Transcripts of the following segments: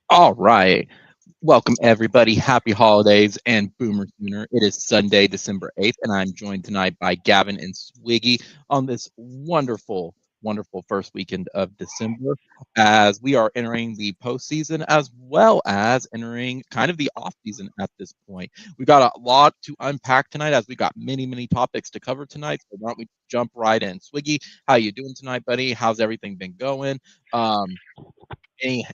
All right. Welcome, everybody. Happy holidays and Boomer Sooner. It is Sunday, December 8th, and I'm joined tonight by Gavin and Swiggy on this wonderful, wonderful first weekend of December as we are entering the postseason as well as entering kind of the off season at this point. We've got a lot to unpack tonight as we got many, many topics to cover tonight. So why don't we jump right in? Swiggy, how you doing tonight, buddy? How's everything been going? Um, any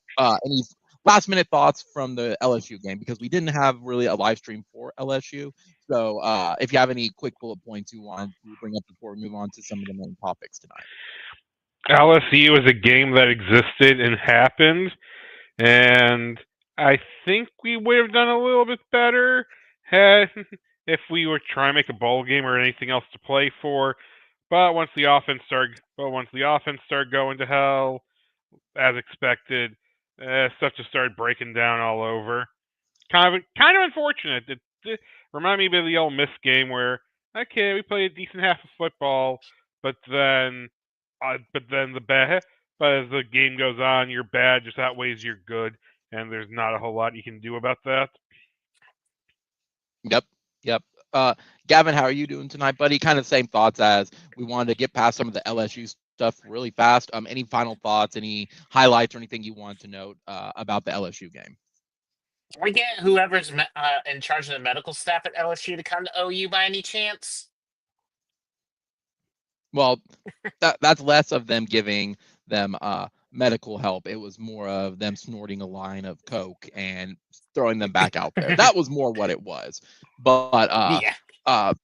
last minute thoughts from the LSU game because we didn't have really a live stream for LSU. So if you have any quick bullet points you want to bring up before we move on to some of the main topics tonight. LSU is a game that existed and happened, and I think we would have done a little bit better had if we were trying to make a bowl game or anything else to play for. But once the offense started going to hell, as expected, stuff just started breaking down all over. Kind of unfortunate. It reminded me of the old Miss game where okay, we played a decent half of football, but then but then the bad. But as the game goes on, your bad just outweighs your good, and there's not a whole lot you can do about that. Yep, yep. Gavin, how are you doing tonight, buddy? Kind of same thoughts as we wanted to get past some of the LSU stuff really fast. Any final thoughts, any highlights, or anything you want to note about the LSU game? We get whoever's in charge of the medical staff at LSU to come to OU by any chance? Well, that's less of them giving them medical help. It was more of them snorting a line of coke and throwing them back out there. That was more what it was. But Yeah. uh,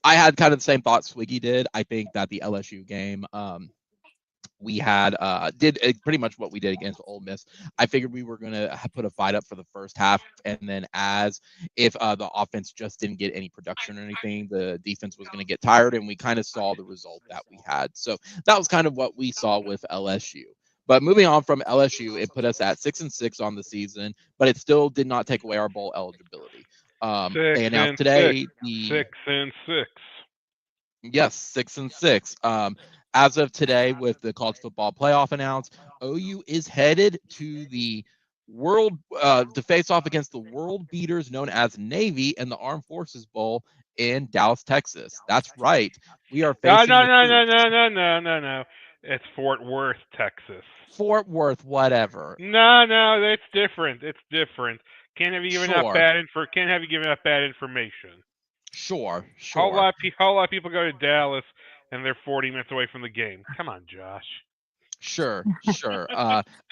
I had kind of the same thought Swiggy did. I think that the LSU game, we had did pretty much what we did against Ole Miss. I figured we were gonna put a fight up for the first half, and then as if the offense just didn't get any production or anything, the defense was gonna get tired, and we kind of saw the result that we had. So that was kind of what we saw with LSU. But moving on from LSU, it put us at 6-6 on the season, but it still did not take away our bowl eligibility. Six They announced and six, today the 6 and 6. Yes, 6-6. As of today, with the college football playoff announced, OU is headed to the world to face off against the world beaters known as Navy in the Armed Forces Bowl in Dallas, Texas. That's right. We are No, facing no, the no, no, troops. no, no, no, no, no. It's Fort Worth, Texas. Fort Worth, whatever. No, no, that's different. It's different. Sure, Can't have you giving out bad information. sure, Whole sure, lot, whole lot of people go to Dallas and they're 40 minutes away from the game. Come on, Josh. sure.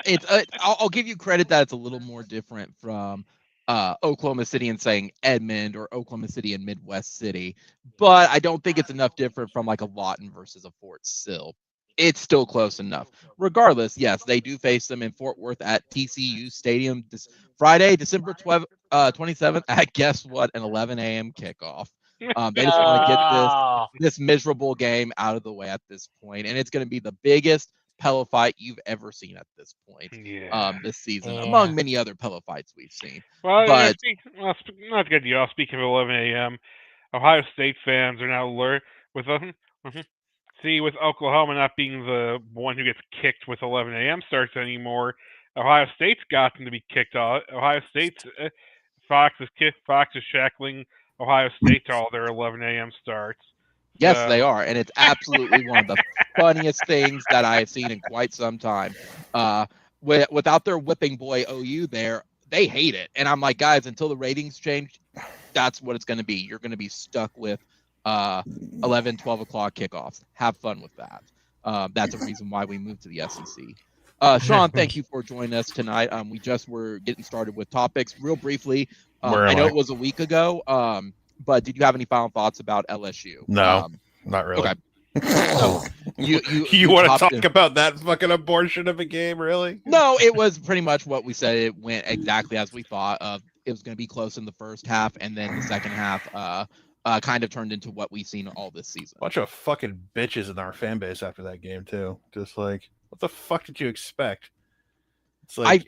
It's I'll give you credit that it's a little more different from Oklahoma City and saying Edmond or Oklahoma City and Midwest City, but I don't think it's enough different from like a Lawton versus a Fort Sill. It's still close enough. Regardless, yes, they do face them in Fort Worth at TCU Stadium this Friday, December 27th at guess what, an 11 a.m. kickoff. They just want to get this Oh, this miserable game out of the way at this point, and it's going to be the biggest pillow fight you've ever seen at this point Yeah. this season, yeah. among many other pillow fights we've seen. Well, But not to get you off. Speaking of 11 a.m., Ohio State fans are now with them. See, with Oklahoma not being the one who gets kicked with 11 a.m. starts anymore, Ohio State's gotten to be kicked off. Ohio State's Fox is shackling Ohio State to all their 11 a.m. starts. yes, So they are, and it's absolutely one of the funniest things that I have seen in quite some time. Uh, without their whipping boy OU there, they hate it, and I'm like, guys, until the ratings change, that's what it's going to be. You're going to be stuck with uh 11 12 o'clock kickoffs. Have fun with that. That's a reason why we moved to the SEC. Sean, thank you for joining us tonight. We just were getting started with topics real briefly. Where I am know I? it was a week ago, but did you have any final thoughts about LSU? No, not really. Okay. So you want to hopped talk in. about that fucking abortion of a game, really? No, it was pretty much what we said. It went exactly as we thought. It was going to be close in the first half, and then the second half kind of turned into what we've seen all this season. Bunch of fucking bitches in our fan base after that game too. Just like, what the fuck did you expect? It's like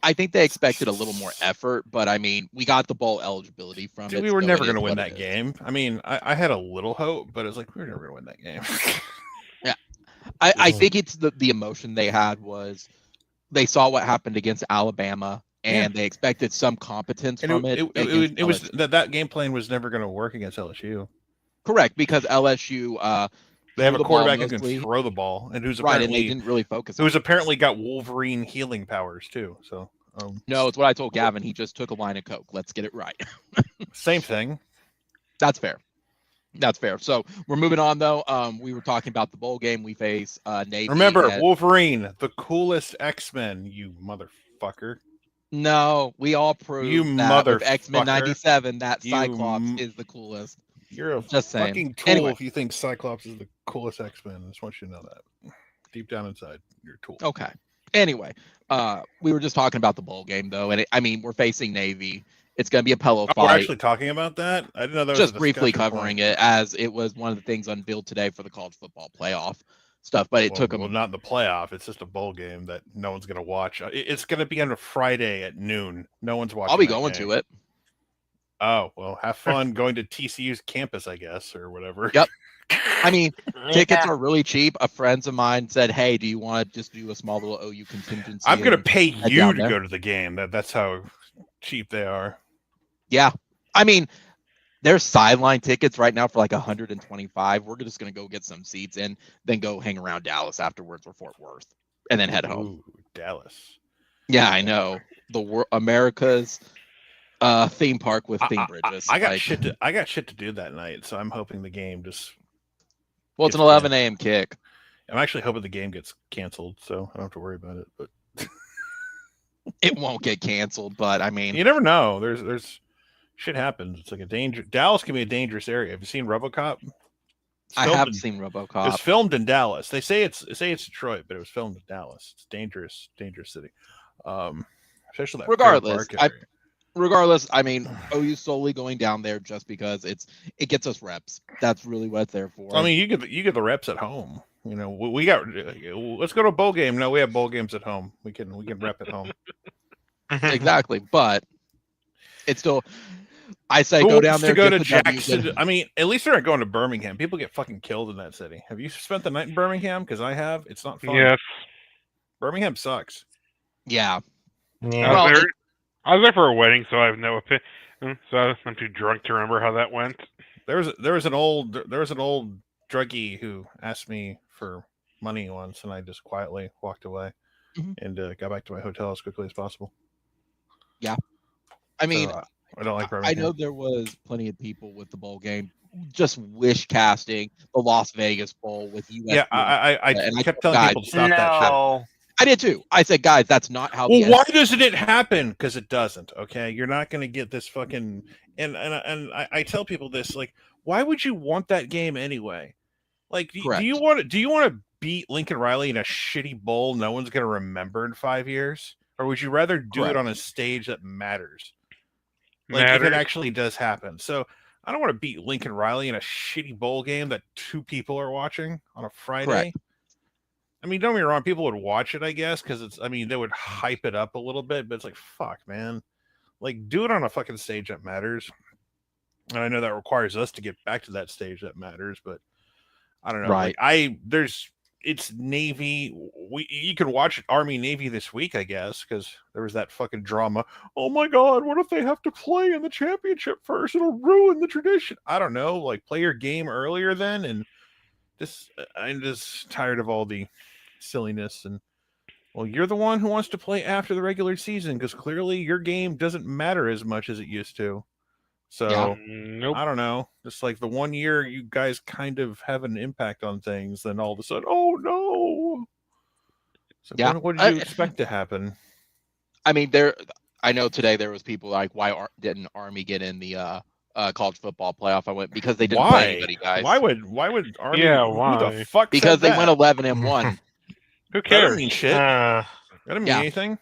I think they expected a little more effort, but I mean, we got the bowl eligibility from dude, it. we were so never it going to is win what that it is. game. I mean, I had a little hope, but it was like we were never going to win that game. Yeah, I think it's the emotion they had was they saw what happened against Alabama, and they expected some competence And from it. it was that game plan was never going to work against LSU. Correct, because LSU they have a quarterback who mostly, can throw the ball, and who's right, apparently and they didn't really focus. Who's apparently got Wolverine healing powers too. So no, it's what I told Gavin. He just took a line of coke. Let's get it right. Same thing. That's fair. That's fair. So we're moving on though. We were talking about the bowl game. We face Navy. Remember, Wolverine, the coolest X-Men, you motherfucker. No, we all proved that with X-Men 97 that Cyclops is the coolest. You're a just fucking tool if you think Cyclops is the coolest X-Men. I just want you to know that. Deep down inside, you're a tool. Okay. Anyway, we were just talking about the bowl game though, and we're facing Navy. It's going to be a pillow fight. We're actually talking about that? I didn't know that was just briefly covering it, as it was one of the things unveiled today for the college football playoff stuff. But it took them. Well, not in the playoff. It's just a bowl game that no one's going to watch. It's going to be on a Friday at noon. No one's watching. I'll be going to it. Oh, well, have fun going to TCU's campus, I guess, or whatever. Yep. I mean, tickets are really cheap. A friend of mine said, "Hey, do you want to just do a small little OU contingency?" I'm going to pay you to go to the game. That's how cheap they are. Yeah. I mean, there's sideline tickets right now for like $125. We're just going to go get some seats and then go hang around Dallas afterwards or Fort Worth and then head home. Ooh, Dallas. Yeah, I know. America's theme park with theme bridges. I got shit to do that night, so I'm hoping the game just. Well, it's an 11 a.m. kick. I'm actually hoping the game gets canceled, so I don't have to worry about it. But it won't get canceled. But I mean, you never know. There's shit happens. It's like a danger. Dallas can be a dangerous area. Have you seen RoboCop? I haven't seen RoboCop. It was filmed in Dallas. They say it's Detroit, but it was filmed in Dallas. It's dangerous city. Especially that. Regardless, I mean, OU solely going down there just because it gets us reps. That's really what it's there for. I mean, you get the reps at home. You know, we got. Let's go to a bowl game. No, we have bowl games at home. We can rep at home. Exactly, but it's still. I say go down there to go to Jackson. I mean, at least they're not going to Birmingham. People get fucking killed in that city. Have you spent the night in Birmingham? Because I have. It's not fun. Yes. Birmingham sucks. Yeah. I was there for a wedding, so I have no opinion. So I'm too drunk to remember how that went. There was an old druggie who asked me for money once, and I just quietly walked away and got back to my hotel as quickly as possible. Yeah. I mean, so, I don't like Birmingham. I know there was plenty of people with the bowl game just wish casting the Las Vegas Bowl with US. Yeah, I kept telling people to stop that shit. I did too. I said, guys, that's not how. Well, why doesn't it happen? Because it doesn't. Okay, you're not going to get this fucking. And I tell people this, like, why would you want that game anyway? Like, do you want to beat Lincoln Riley in a shitty bowl no one's going to remember in 5 years, or would you rather do it on a stage that matters? Like, if it actually does happen. So I don't want to beat Lincoln Riley in a shitty bowl game that 2 people are watching on a Friday. Correct. I mean, don't get me wrong, people would watch it, I guess, because they would hype it up a little bit, but it's like, fuck, man. Like, do it on a fucking stage that matters. And I know that requires us to get back to that stage that matters, but I don't know. Right. Like, it's Navy. You can watch Army Navy this week, I guess, because there was that fucking drama. Oh my God, what if they have to play in the championship first? It'll ruin the tradition. I don't know. Like, play your game earlier then, and I'm just tired of all the silliness. And well, you're the one who wants to play after the regular season because clearly your game doesn't matter as much as it used to. So nope. I don't know. Just like the 1 year you guys kind of have an impact on things, then all of a sudden, oh no. So what did you expect to happen? I mean, I know today there was people like, why didn't Army get in the college football playoff? I went because they didn't play anybody, guys. Why would Army? Yeah, why? Who the fuck? Because they went 11-1. Who cares? That doesn't mean shit. That doesn't mean anything.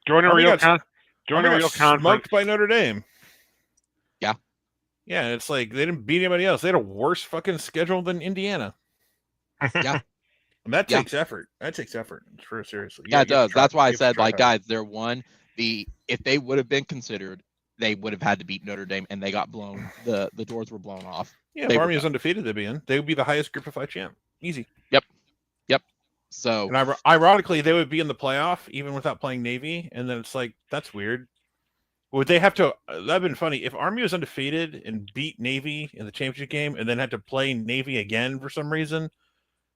Join a real conference. Smoked by Notre Dame. Yeah. Yeah, it's like they didn't beat anybody else. They had a worse fucking schedule than Indiana. Yeah. And that takes effort. That takes effort. For seriously. Yeah, it does. That's why I said, like, guys, they're one. If they would have been considered, they would have had to beat Notre Dame, and they got blown. The doors were blown off. Yeah, if Army is undefeated, they'd be in. They would be the highest Group of 5 champ. Easy. Yep. So And ironically, they would be in the playoff even without playing Navy, and then it's like that's weird. Would they have to? That'd been funny if Army was undefeated and beat Navy in the championship game, and then had to play Navy again for some reason.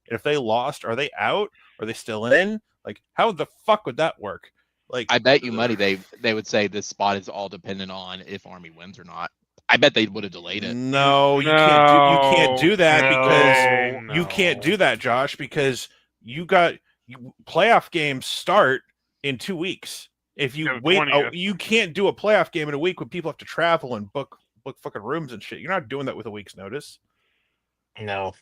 If they lost, are they out? Are they still in? Like, how the fuck would that work? Like, I bet you money they would say this spot is all dependent on if Army wins or not. I bet they would have delayed it. No, you can't do that No. because No. you can't do that, Josh, because playoff games start in 2 weeks. If you No, wait, 20th. you can't do a playoff game in a week when people have to travel and book fucking rooms and shit. You're not doing that with a week's notice. No.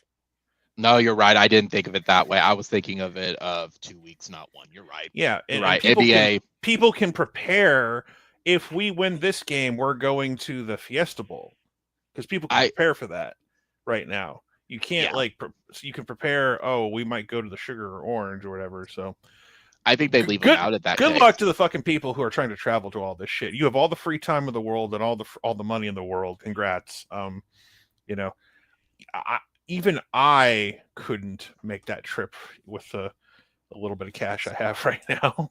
No, you're right. I didn't think of it that way. I was thinking of it of 2 weeks, not one. You're right. Yeah, You're and right. people can prepare. If we win this game, we're going to the Fiesta Bowl because people can prepare for that right now. You can't you can prepare. Oh, we might go to the Sugar or Orange or whatever. So I think they leave them out at that. Good case. luck to the fucking people who are trying to travel to all this shit. You have all the free time in the world and all the money in the world. Congrats. You know, even I couldn't make that trip with a little bit of cash I have right now.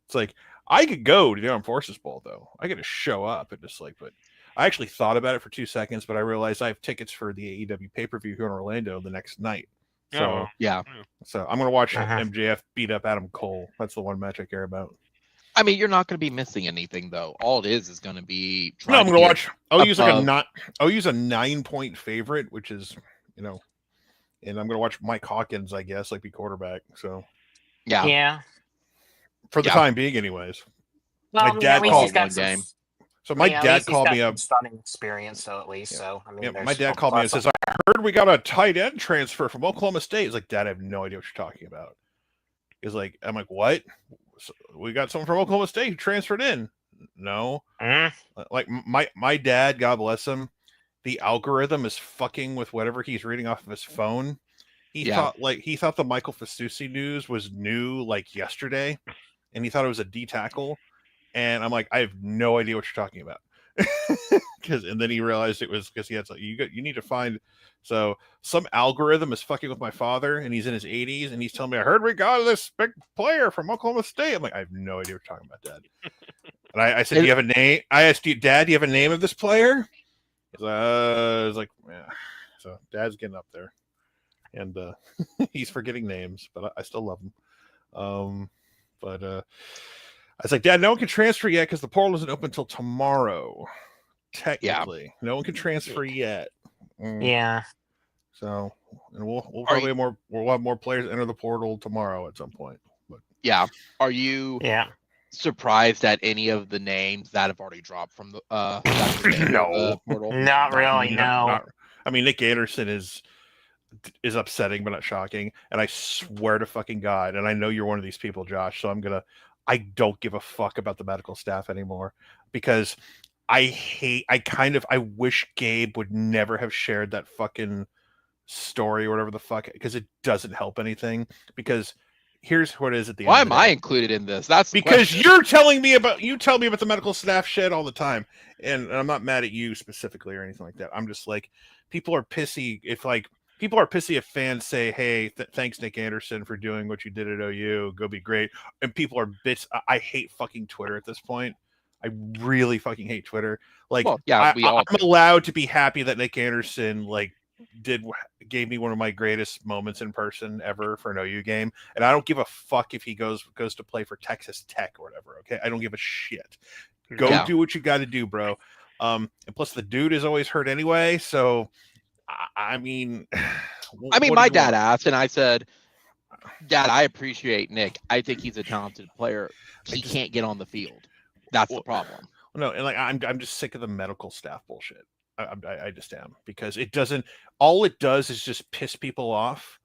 It's like I could go to the Armed Forces Bowl though. I get to show up and just but I actually thought about it for 2 seconds, but I realized I have tickets for the AEW pay-per-view here in Orlando the next night. So yeah. So I'm gonna watch MJF beat up Adam Cole. That's the one match I care about. I mean, you're not going to be missing anything though. All it is going to be. No, I'm gonna watch. I'll use a 9-point favorite, which is and I'm gonna watch Mike Hawkins, I guess, be quarterback. So Yeah. For the time being, anyways. Well, my dad called one game. So my dad called me up. Stunning experience, so at least. So I mean, my dad called me and says, "I heard we got a tight end transfer from Oklahoma State." He's like, "Dad, I have no idea what you're talking about." He's like, "I'm like, what? So we got someone from Oklahoma State who transferred in." No, like my dad, God bless him, the algorithm is fucking with whatever he's reading off of his phone. He thought the Michael Festucci news was new yesterday, and he thought it was a D tackle. And I'm like, I have no idea what you're talking about. And then he realized it was because he had you need to find. So some algorithm is fucking with my father, and he's in his 80s, and he's telling me, I heard we got this big player from Oklahoma State. I'm like, I have no idea what you're talking about, Dad. And I said, do you have a name? I asked you, Dad, do you have a name of this player? He's like, yeah. So Dad's getting up there, and he's forgetting names, but I still love him. I was like, Dad, no one can transfer yet because the portal isn't open until tomorrow. Technically, no one can transfer yet. Yeah. So, and we'll probably have more players enter the portal tomorrow at some point. But yeah, are you surprised at any of the names that have already dropped from the portal? Not really. No. I mean, Nick Anderson is upsetting, but not shocking. And I swear to fucking God, and I know you're one of these people, Josh. So I don't give a fuck about the medical staff anymore because I wish Gabe would never have shared that fucking story or whatever the fuck, because it doesn't help anything. Because here's what it is at the end. Why am I included in this? That's because you tell me about the medical staff shit all the time. And I'm not mad at you specifically or anything like that. I'm just like, people are pissy if fans say, hey, thanks, Nick Anderson, for doing what you did at OU. Go be great. And people are bits. I hate fucking Twitter at this point. I really fucking hate Twitter. I'm allowed to be happy that Nick Anderson gave me one of my greatest moments in person ever for an OU game. And I don't give a fuck if he goes to play for Texas Tech or whatever. Okay. I don't give a shit. Go do what you got to do, bro. And plus the dude is always hurt anyway. So, I mean, my dad asked, and I said, Dad, I appreciate Nick. I think he's a talented player. He can't get on the field. That's the problem. No, and I'm just sick of the medical staff bullshit. I just am, because all it does is just piss people off.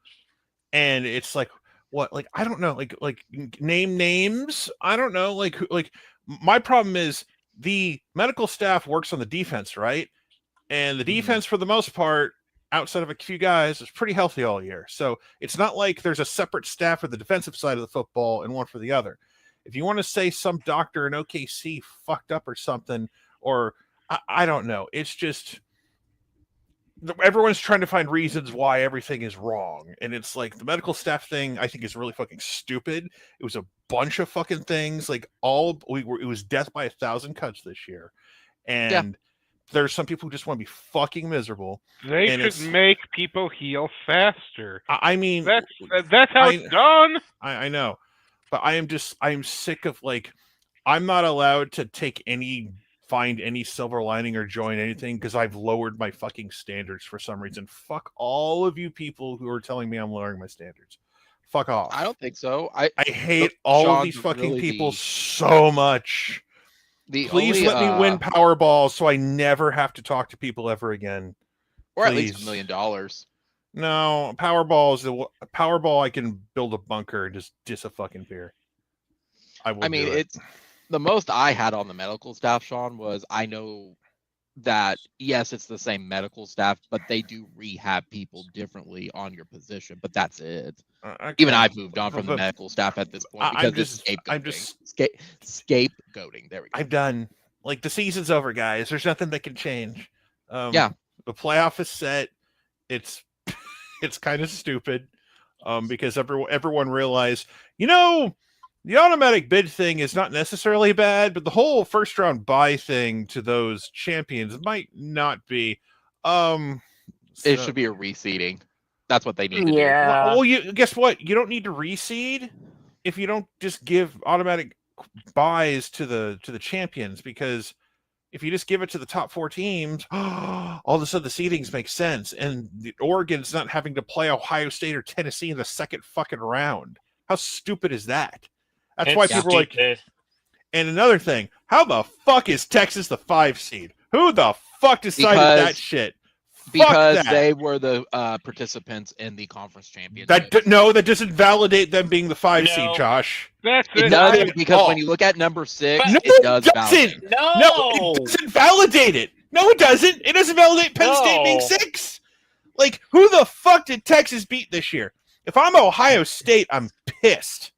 And it's like, what? I don't know, name names. I don't know. My problem is the medical staff works on the defense, right? And the defense, for the most part, outside of a few guys, is pretty healthy all year. So it's not like there's a separate staff for the defensive side of the football and one for the other. If you want to say some doctor in OKC fucked up or something, or I don't know, it's just everyone's trying to find reasons why everything is wrong, and it's like the medical staff thing. I think is really fucking stupid. It was a bunch of fucking things. Like it was death by 1,000 cuts this year, and there's some people who just want to be fucking miserable. They should make people heal faster. I mean, that's how it's done. I know, but I'm sick of like, I'm not allowed to find any silver lining or join anything because I've lowered my fucking standards for some reason. Fuck all of you people who are telling me I'm lowering my standards. Fuck off. I don't think so. I hate all of these fucking people so much. Please let me win Powerball so I never have to talk to people ever again. Or at least $1 million. No, Powerball. I can build a bunker and just diss a fucking beer. I mean, it's the most I had on the medical staff, Sean, was I know that yes, it's the same medical staff, but they do rehab people differently on your position. But that's it. Okay. Even I've moved on from the medical staff at this point because I'm just scapegoating. There we go. I'm done. Like the season's over, guys. There's nothing that can change. The playoff is set. It's kind of stupid because everyone realized, the automatic bid thing is not necessarily bad, but the whole first round bye thing to those champions might not be. It should be a reseeding. That's what they need to do. Well, guess what? You don't need to reseed if you don't just give automatic buys to the champions, because if you just give it to the top 4 teams, all of a sudden the seedings make sense, and the Oregon's not having to play Ohio State or Tennessee in the second fucking round. How stupid is that? That's why people are like. And another thing, how the fuck is Texas the 5 seed? Who the fuck decided that shit? Because they were the participants in the conference championship. That doesn't validate them being the 5 seed, Josh. That's it. Does, because when you look at number 6, it does validate. No, it doesn't validate it. No, it doesn't. It doesn't validate Penn State being 6. Like, who the fuck did Texas beat this year? If I'm Ohio State, I'm pissed.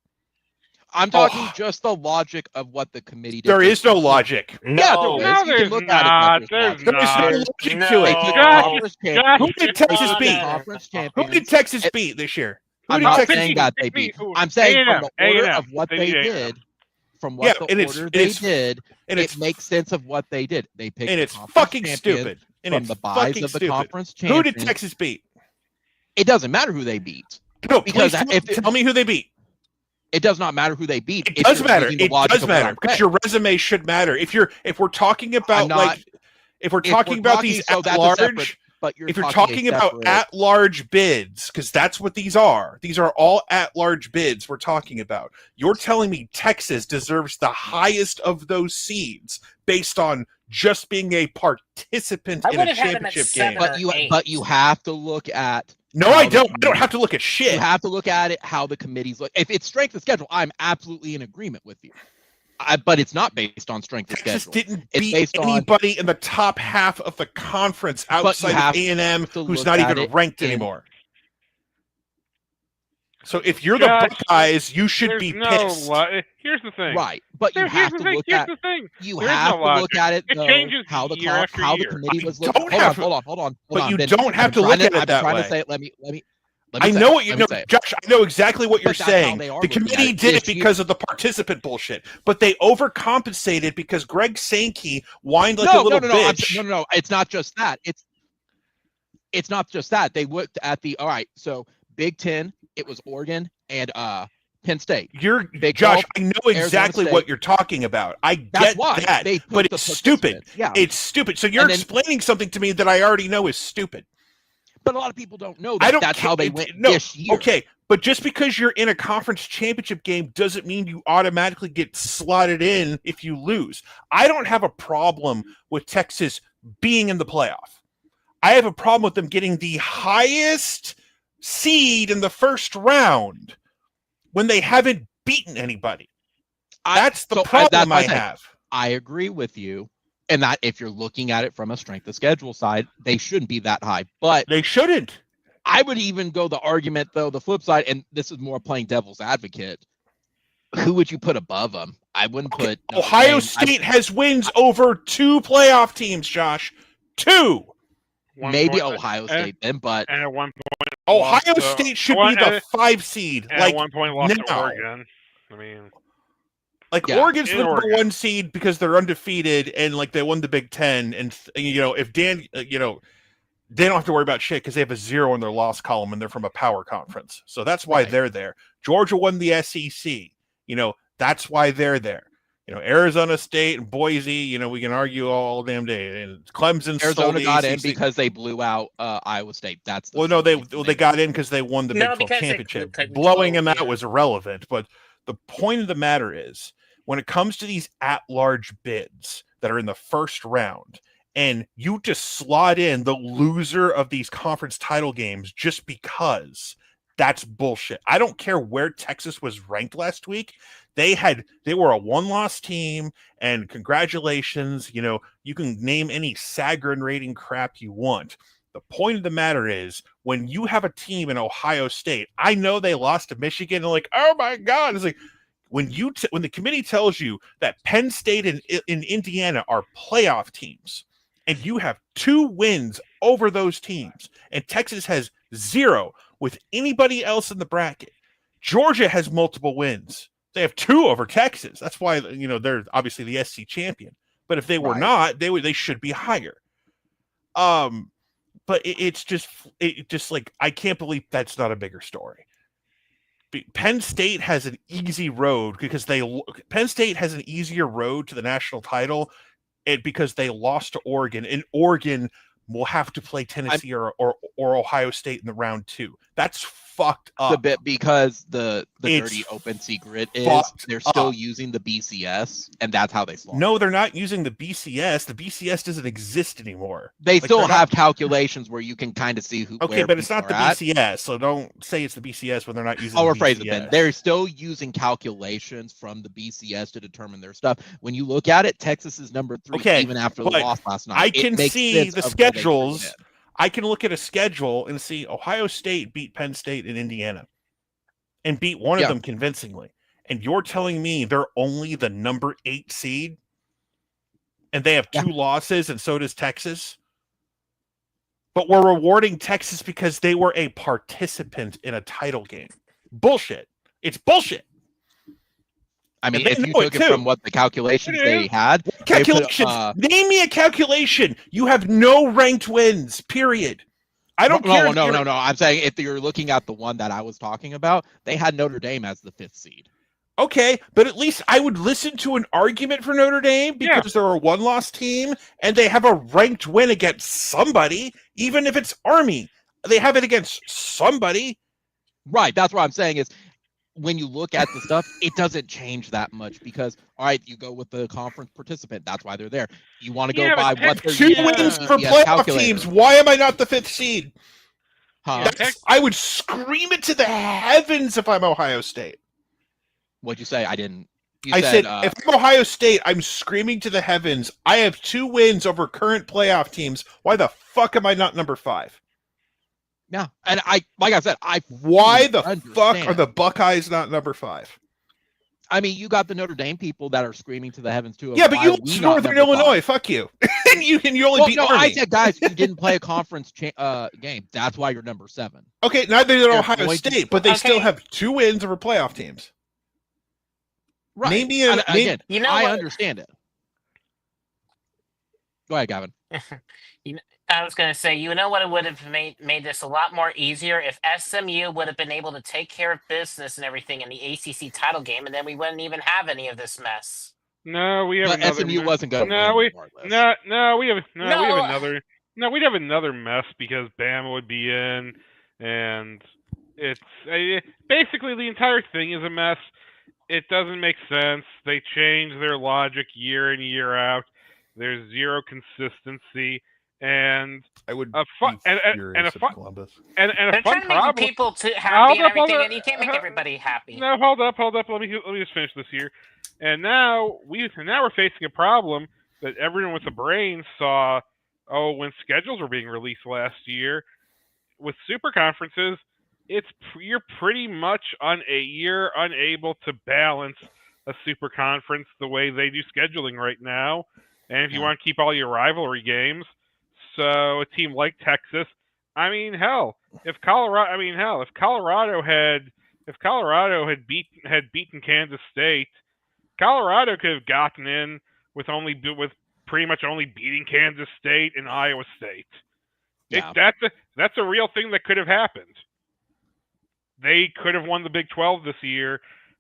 I'm talking just the logic of what the committee did. There is no logic. No, there's not. There's no logic to it. Who did Texas beat? Who did Texas beat this year? I'm not saying that they beat. I'm saying from the order of what they did, from what the order they did, it makes sense of what they did. They picked and it's fucking stupid. From the buys of the conference champion. Who did Texas beat? It doesn't matter who they beat. No, because tell me who they beat. It does not matter who they beat. It does matter. It does matter because your resume should matter. If we're talking about if we're talking about these at large, if you're talking about at large bids, because that's what these are. These are all at large bids we're talking about. You're telling me Texas deserves the highest of those seeds based on just being a participant in a championship game. But you have to look at. No, I don't. I don't have to look at shit. You have to look at it how the committees look. If it's strength of schedule, I'm absolutely in agreement with you. But it's not based on strength of schedule. Texas didn't beat anybody in the top half of the conference outside of A&M, who's not even ranked anymore. So if you're the Buckeyes, you should be pissed. Here's the thing. Right, but you have to look at it though, how the committee was looking. Hold on. But you don't have to look at it that way. I'm trying to say it. Let me. I know what you know, Josh. I know exactly what you're saying. The committee did it because of the participant bullshit, but they overcompensated because Greg Sankey whined like a little bitch. No. It's not just that. It's not just that. They looked at all right. So Big Ten. It was Oregon and Penn State. Josh, I know exactly what you're talking about. I get that, but it's stupid. Yeah. It's stupid. So you're explaining something to me that I already know is stupid. But a lot of people don't know that that's how they went this year. Okay, but just because you're in a conference championship game doesn't mean you automatically get slotted in if you lose. I don't have a problem with Texas being in the playoff. I have a problem with them getting the highest seed in the first round when they haven't beaten anybody. That's the problem I have. I agree with you. And that if you're looking at it from a strength of schedule side, they shouldn't be that high. But they shouldn't. I would even go the argument, though, the flip side, and this is more playing devil's advocate. Who would you put above them? I wouldn't put Ohio State has wins over 2 playoff teams, Josh. 2. maybe point, Ohio State then, but and at one point, Ohio lost to- State should well, be the and- 5 seed. and Like at one point lost to now. Oregon. I mean, Like Yeah, Oregon's in the number Oregon. 1 seed because they're undefeated and like they won the Big Ten. And if Dan, they don't have to worry about shit because they have a 0 in their loss column and they're from a power conference. So that's why Right. they're there. Georgia won the SEC. That's why they're there. Arizona State and Boise, we can argue all damn day. And Clemson stole Arizona the got in ACC. because they blew out Iowa State. That's the Well, no, story. they got in because they won the No, Big 12 because they championship. couldn't Blowing vote, them out yeah. was irrelevant. But the point of the matter is, when it comes to these at-large bids that are in the first round, and you just slot in the loser of these conference title games just because, that's bullshit. I don't care where Texas was ranked last week. They were a 1-loss team, and congratulations. You can name any Sagarin rating crap you want. The point of the matter is, when you have a team in Ohio State, I know they lost to Michigan, and like, oh my God, it's like, when the committee tells you that Penn State and Indiana are playoff teams, and you have 2 wins over those teams, and Texas has 0 with anybody else in the bracket, Georgia has multiple wins. They have 2 over Texas. That's why they're obviously the SC champion. But if they were Right. not, they should be higher. But it's just like, I can't believe that's not a bigger story. Penn State has an easy road because Penn State has an easier road to the national title, because they lost to Oregon, and Oregon will have to play Tennessee or Ohio State in the round 2. That's fucked up. The bit because the It's dirty open secret is fucked they're still up. using the BCS, and that's how they slaughter. No, they're not using the BCS. The BCS doesn't exist anymore. They still they're have calculations where you can kind of see who. Okay, where but it's people not the are at. BCS, so don't say it's the BCS when they're not using I'll the rephrase BCS. it then. They're still using calculations from the BCS to determine their stuff. When you look at it, Texas is number 3 Okay, even after the but loss last night. I It can makes see sense the of where they schedules. fit in. I can look at a schedule and see Ohio State beat Penn State and Indiana and beat one of them convincingly. And you're telling me they're only the number 8 seed and they have 2 losses, and so does Texas? But we're rewarding Texas because they were a participant in a title game. Bullshit. It's bullshit. I mean, And they if you know took it it too. from what the calculations they had, Calculations. Name me a calculation. You have no ranked wins, period. I don't care. No. I'm saying if you're looking at the one that I was talking about, they had Notre Dame as the 5th seed. Okay, but at least I would listen to an argument for Notre Dame because they're a 1-loss team and they have a ranked win against somebody, even if it's Army. They have it against somebody. Right. That's what I'm saying is when you look at the stuff, it doesn't change that much because, all right, you go with the conference participant. That's why they're there. You want to go by what they're 2 using wins the for BCS playoff calculator. teams. Why am I not the 5th seed? Huh? I would scream it to the heavens if I'm Ohio State. What'd you say? I didn't. I said, if I'm Ohio State, I'm screaming to the heavens. I have 2 wins over current playoff teams. Why the fuck am I not number 5? Yeah, and like I said, why the understand. fuck are the Buckeyes not number 5? I mean, you got the Notre Dame people that are screaming to the heavens too. Yeah, but you lost Northern Illinois. Fuck you. and you only beat Army. I said, guys, you didn't play a conference game. That's why you're number 7. Okay, neither did Ohio State, but they still have 2 wins over playoff teams. Right. Maybe again, you know I what? understand it. Go ahead, Gavin. I was going to say, you know what, it would have made this a lot more easier if SMU would have been able to take care of business and everything in the ACC title game, and then we wouldn't even have any of this mess. No, we have But another. SMU wasn't going to No, win. We'd have another mess because Bama would be in, and it's basically the entire thing is a mess. It doesn't make sense. They change their logic year in year out. There's zero consistency. And I would a fun and a fun Columbus. and They're a fun trying to make problem. people happy and everything, hold and you can't make everybody happy. No, hold up. Let me just finish this here. And now we're facing a problem that everyone with a brain saw. Oh, when schedules were being released last year with super conferences, you're pretty much you're unable to balance a super conference the way they do scheduling right now. And if you want to keep all your rivalry games, So a team like Texas, I mean, hell, if Colorado had beaten Kansas State, Colorado could have gotten in with pretty much only beating Kansas State and Iowa State. Yeah. That's a real thing that could have happened. They could have won the Big 12 this year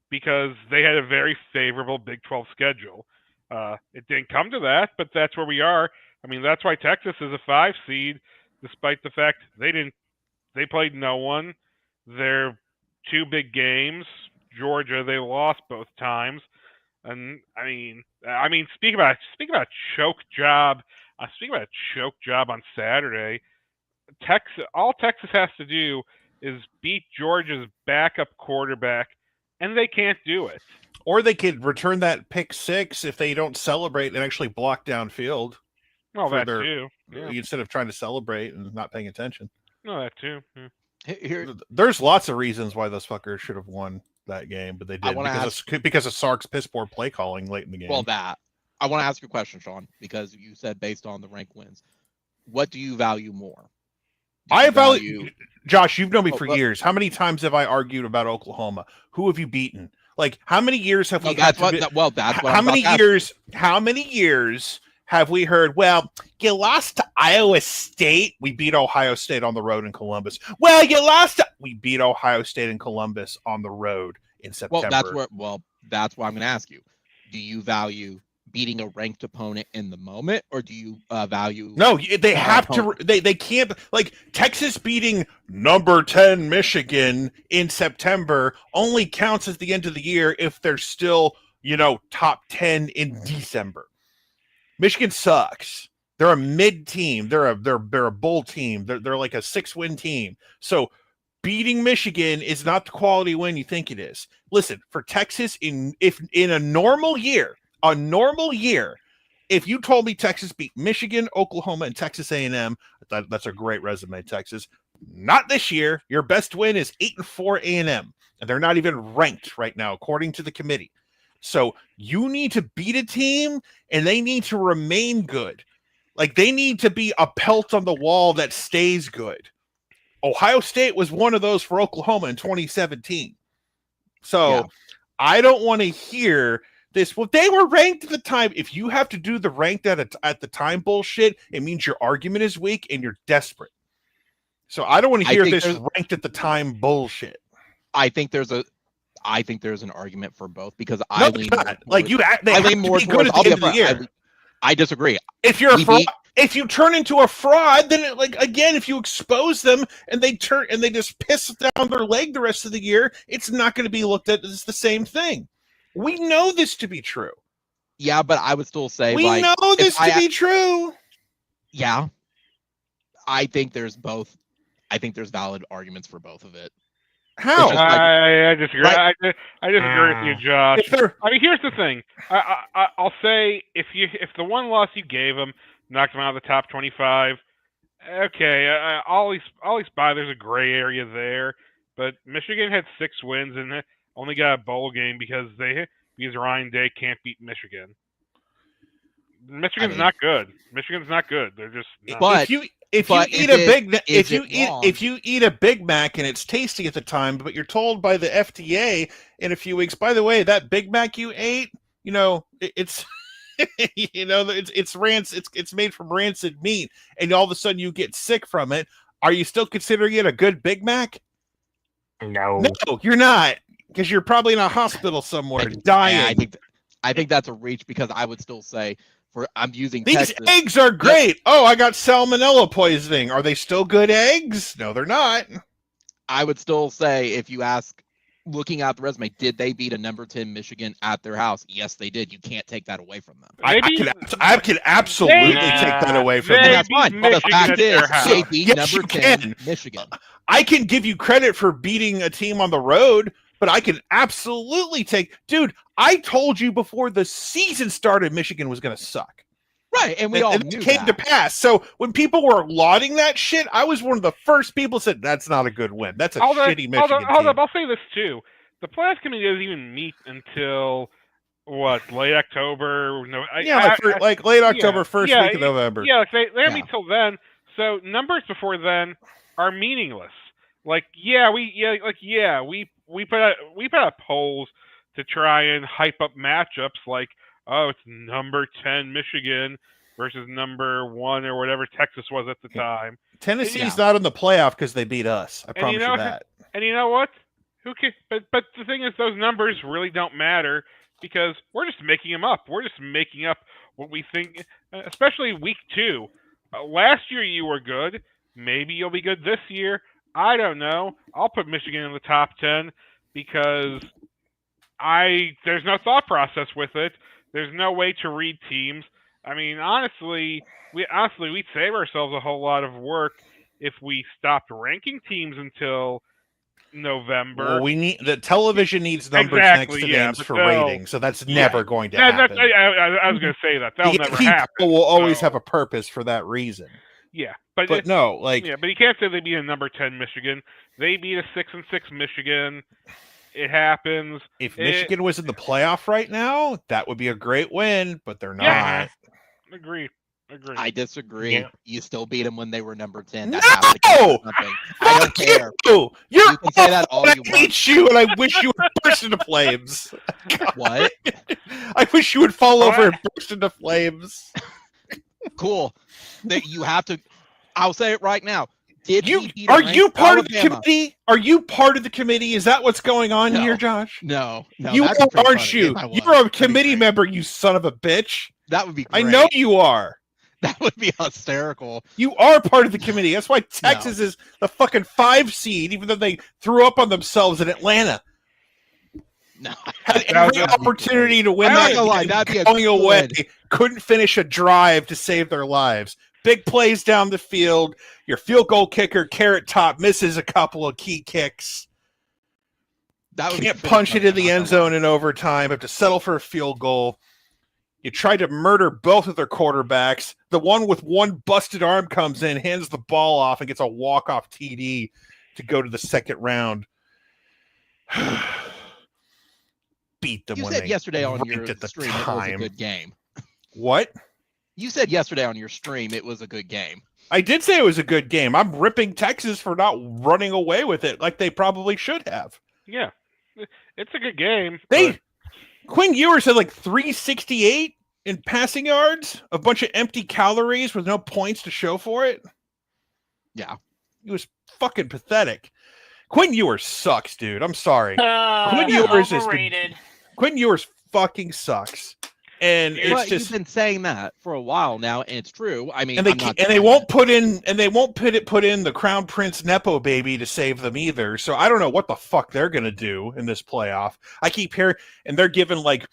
because they had a very favorable Big 12 schedule. It didn't come to that, but that's where we are. I mean, that's why Texas is a 5 seed, despite the fact they played no one. Their 2 big games, Georgia, they lost both times. And I mean, speak about choke job. Speaking about a choke job on Saturday, all Texas has to do is beat Georgia's backup quarterback, and they can't do it. Or they could return that pick 6 if they don't celebrate and actually block downfield. Well, that too. Yeah. Instead of trying to celebrate and not paying attention. No, that too. Yeah. There's lots of reasons why those fuckers should have won that game, but they did because of Sark's piss poor play calling late in the game. Well, I want to ask you a question, Sean, because you said based on the rank wins. What do you value more? I value Josh, you've known me for years. How many times have I argued about Oklahoma? Who have you beaten? Like, how many years have we that's had what, well, that's what how many years have we heard, well, you lost to Iowa State. We beat Ohio State on the road in Columbus. Well, we beat Ohio State in Columbus on the road in September. That's what I'm going to ask you. Do you value beating a ranked opponent in the moment, or do you value? No, they have opponent? To. They can't, like, Texas beating number 10 Michigan in September only counts at the end of the year if they're still, top 10 in December. Michigan sucks. They're a mid team. They're a bowl team. They're like a 6-win team. So beating Michigan is not the quality win you think it is. Listen, for Texas, in a normal year, if you told me Texas beat Michigan, Oklahoma, and Texas A&M, that's a great resume, Texas. Not this year. Your best win is 8-4 A&M, and they're not even ranked right now, according to the committee. So you need to beat a team, and they need to remain good. Like, they need to be a pelt on the wall that stays good. Ohio State was one of those for Oklahoma in 2017. So I don't want to hear this. Well, they were ranked at the time. If you have to do the ranked at the time bullshit, it means your argument is weak and you're desperate. So I don't want to hear this ranked at the time bullshit. I think there's an argument for both because I lean more towards, like you. They lean more towards. I'll be the year. I disagree. If you're if you turn into a fraud, then if you expose them and they just piss down their leg the rest of the year, it's not going to be looked at as the same thing. We know this to be true. Yeah, but I would still say we know this to be true. Yeah, I think there's both. I think there's valid arguments for both of it. How? I disagree. Right? I disagree with you, Josh. I mean, here's the thing. I'll say if the one loss you gave them knocked them out of the top 25, okay, I'll at least buy there's a gray area there. But Michigan had 6 wins and only got a bowl game because Ryan Day can't beat Michigan. Michigan's not good. Michigan's not good. They're just not. But if you eat a Big Mac and it's tasty at the time, but you're told by the FDA in a few weeks, by the way, that Big Mac you ate, it's it's rancid. It's made from rancid meat, and all of a sudden you get sick from it. Are you still considering it a good Big Mac? No, you're not, because you're probably in a hospital somewhere dying. Yeah, I think that's a reach because I would still say. I'm using these Texas. Eggs are great. Oh, I got salmonella poisoning. Are they still good eggs? No, they're not. I would still say if you ask, looking at the resume, did they beat a number 10 Michigan at their house? Yes, they did. You can't take that away from them. I can absolutely take that away from them. That's fine. But the fact is, they beat number 10 Michigan. I can give you credit for beating a team on the road, but I can absolutely dude, I told you before the season started, Michigan was going to suck. Right, and we all knew it came to pass. So when people were lauding that shit, I was one of the first people who said, that's not a good win. That's a shitty Michigan team. Hold up, I'll say this too. The playoff committee doesn't even meet until what, late October? No, like late October, first week of November. Yeah, like they have me till then. So numbers before then are meaningless. We put out polls to try and hype up matchups like, oh, it's number 10 Michigan versus number 1 or whatever Texas was at the time. Tennessee's not in the playoff because they beat us. I promise you that. And you know what? Who can? But the thing is, those numbers really don't matter because we're just making them up. We're just making up what we think, especially week 2. Last year you were good. Maybe you'll be good this year. I don't know. I'll put Michigan in the top 10 because there's no thought process with it. There's no way to read teams. I mean, honestly, we'd save ourselves a whole lot of work if we stopped ranking teams until November. Well, the television needs numbers next to names for ratings, so that's never going to happen. I was going to say that that'll never happen. People will always have a purpose for that reason. Yeah, but you can't say they beat a number 10 Michigan. They beat a 6-6 Michigan. It happens. If Michigan was in the playoff right now, that would be a great win, but they're not. Yeah. Agree. I disagree. Yeah. You still beat them when they were number 10. No! I don't care. You can say that all you want. I hate you, and I wish you would burst into flames. What? I wish you would fall over and burst into flames. Cool. You have to. I'll say it right now. Are you part of the committee? Are you part of the committee? Is that what's going on here, Josh? No. You aren't you? You're a committee member, you son of a bitch. That would be great. I know you are. That would be hysterical. You are part of the committee. That's why Texas is the fucking 5 seed, even though they threw up on themselves in Atlanta. No, had every opportunity to win that going away. Couldn't finish a drive to save their lives. Big plays down the field. Your field goal kicker, Carrot Top, misses a couple of key kicks. Can't punch it in the end zone in overtime. Have to settle for a field goal. You tried to murder both of their quarterbacks. The one with one busted arm comes in, hands the ball off, and gets a walk-off TD to go to the second round. Beat them. You said yesterday on your stream it was a good game. What? You said yesterday on your stream it was a good game. I did say it was a good game. I'm ripping Texas for not running away with it like they probably should have. Yeah, it's a good game. Quinn Ewers had like 368 in passing yards, a bunch of empty calories with no points to show for it. Yeah. It was fucking pathetic. Quinn Ewers sucks, dude. I'm sorry. Quinn Ewers overrated. Quinn Ewers fucking sucks. And it's just, you've been saying that for a while now, and it's true. I mean, they won't put in the Crown Prince Nepo baby to save them either. So I don't know what the fuck they're gonna do in this playoff. I keep hearing, and they're given like,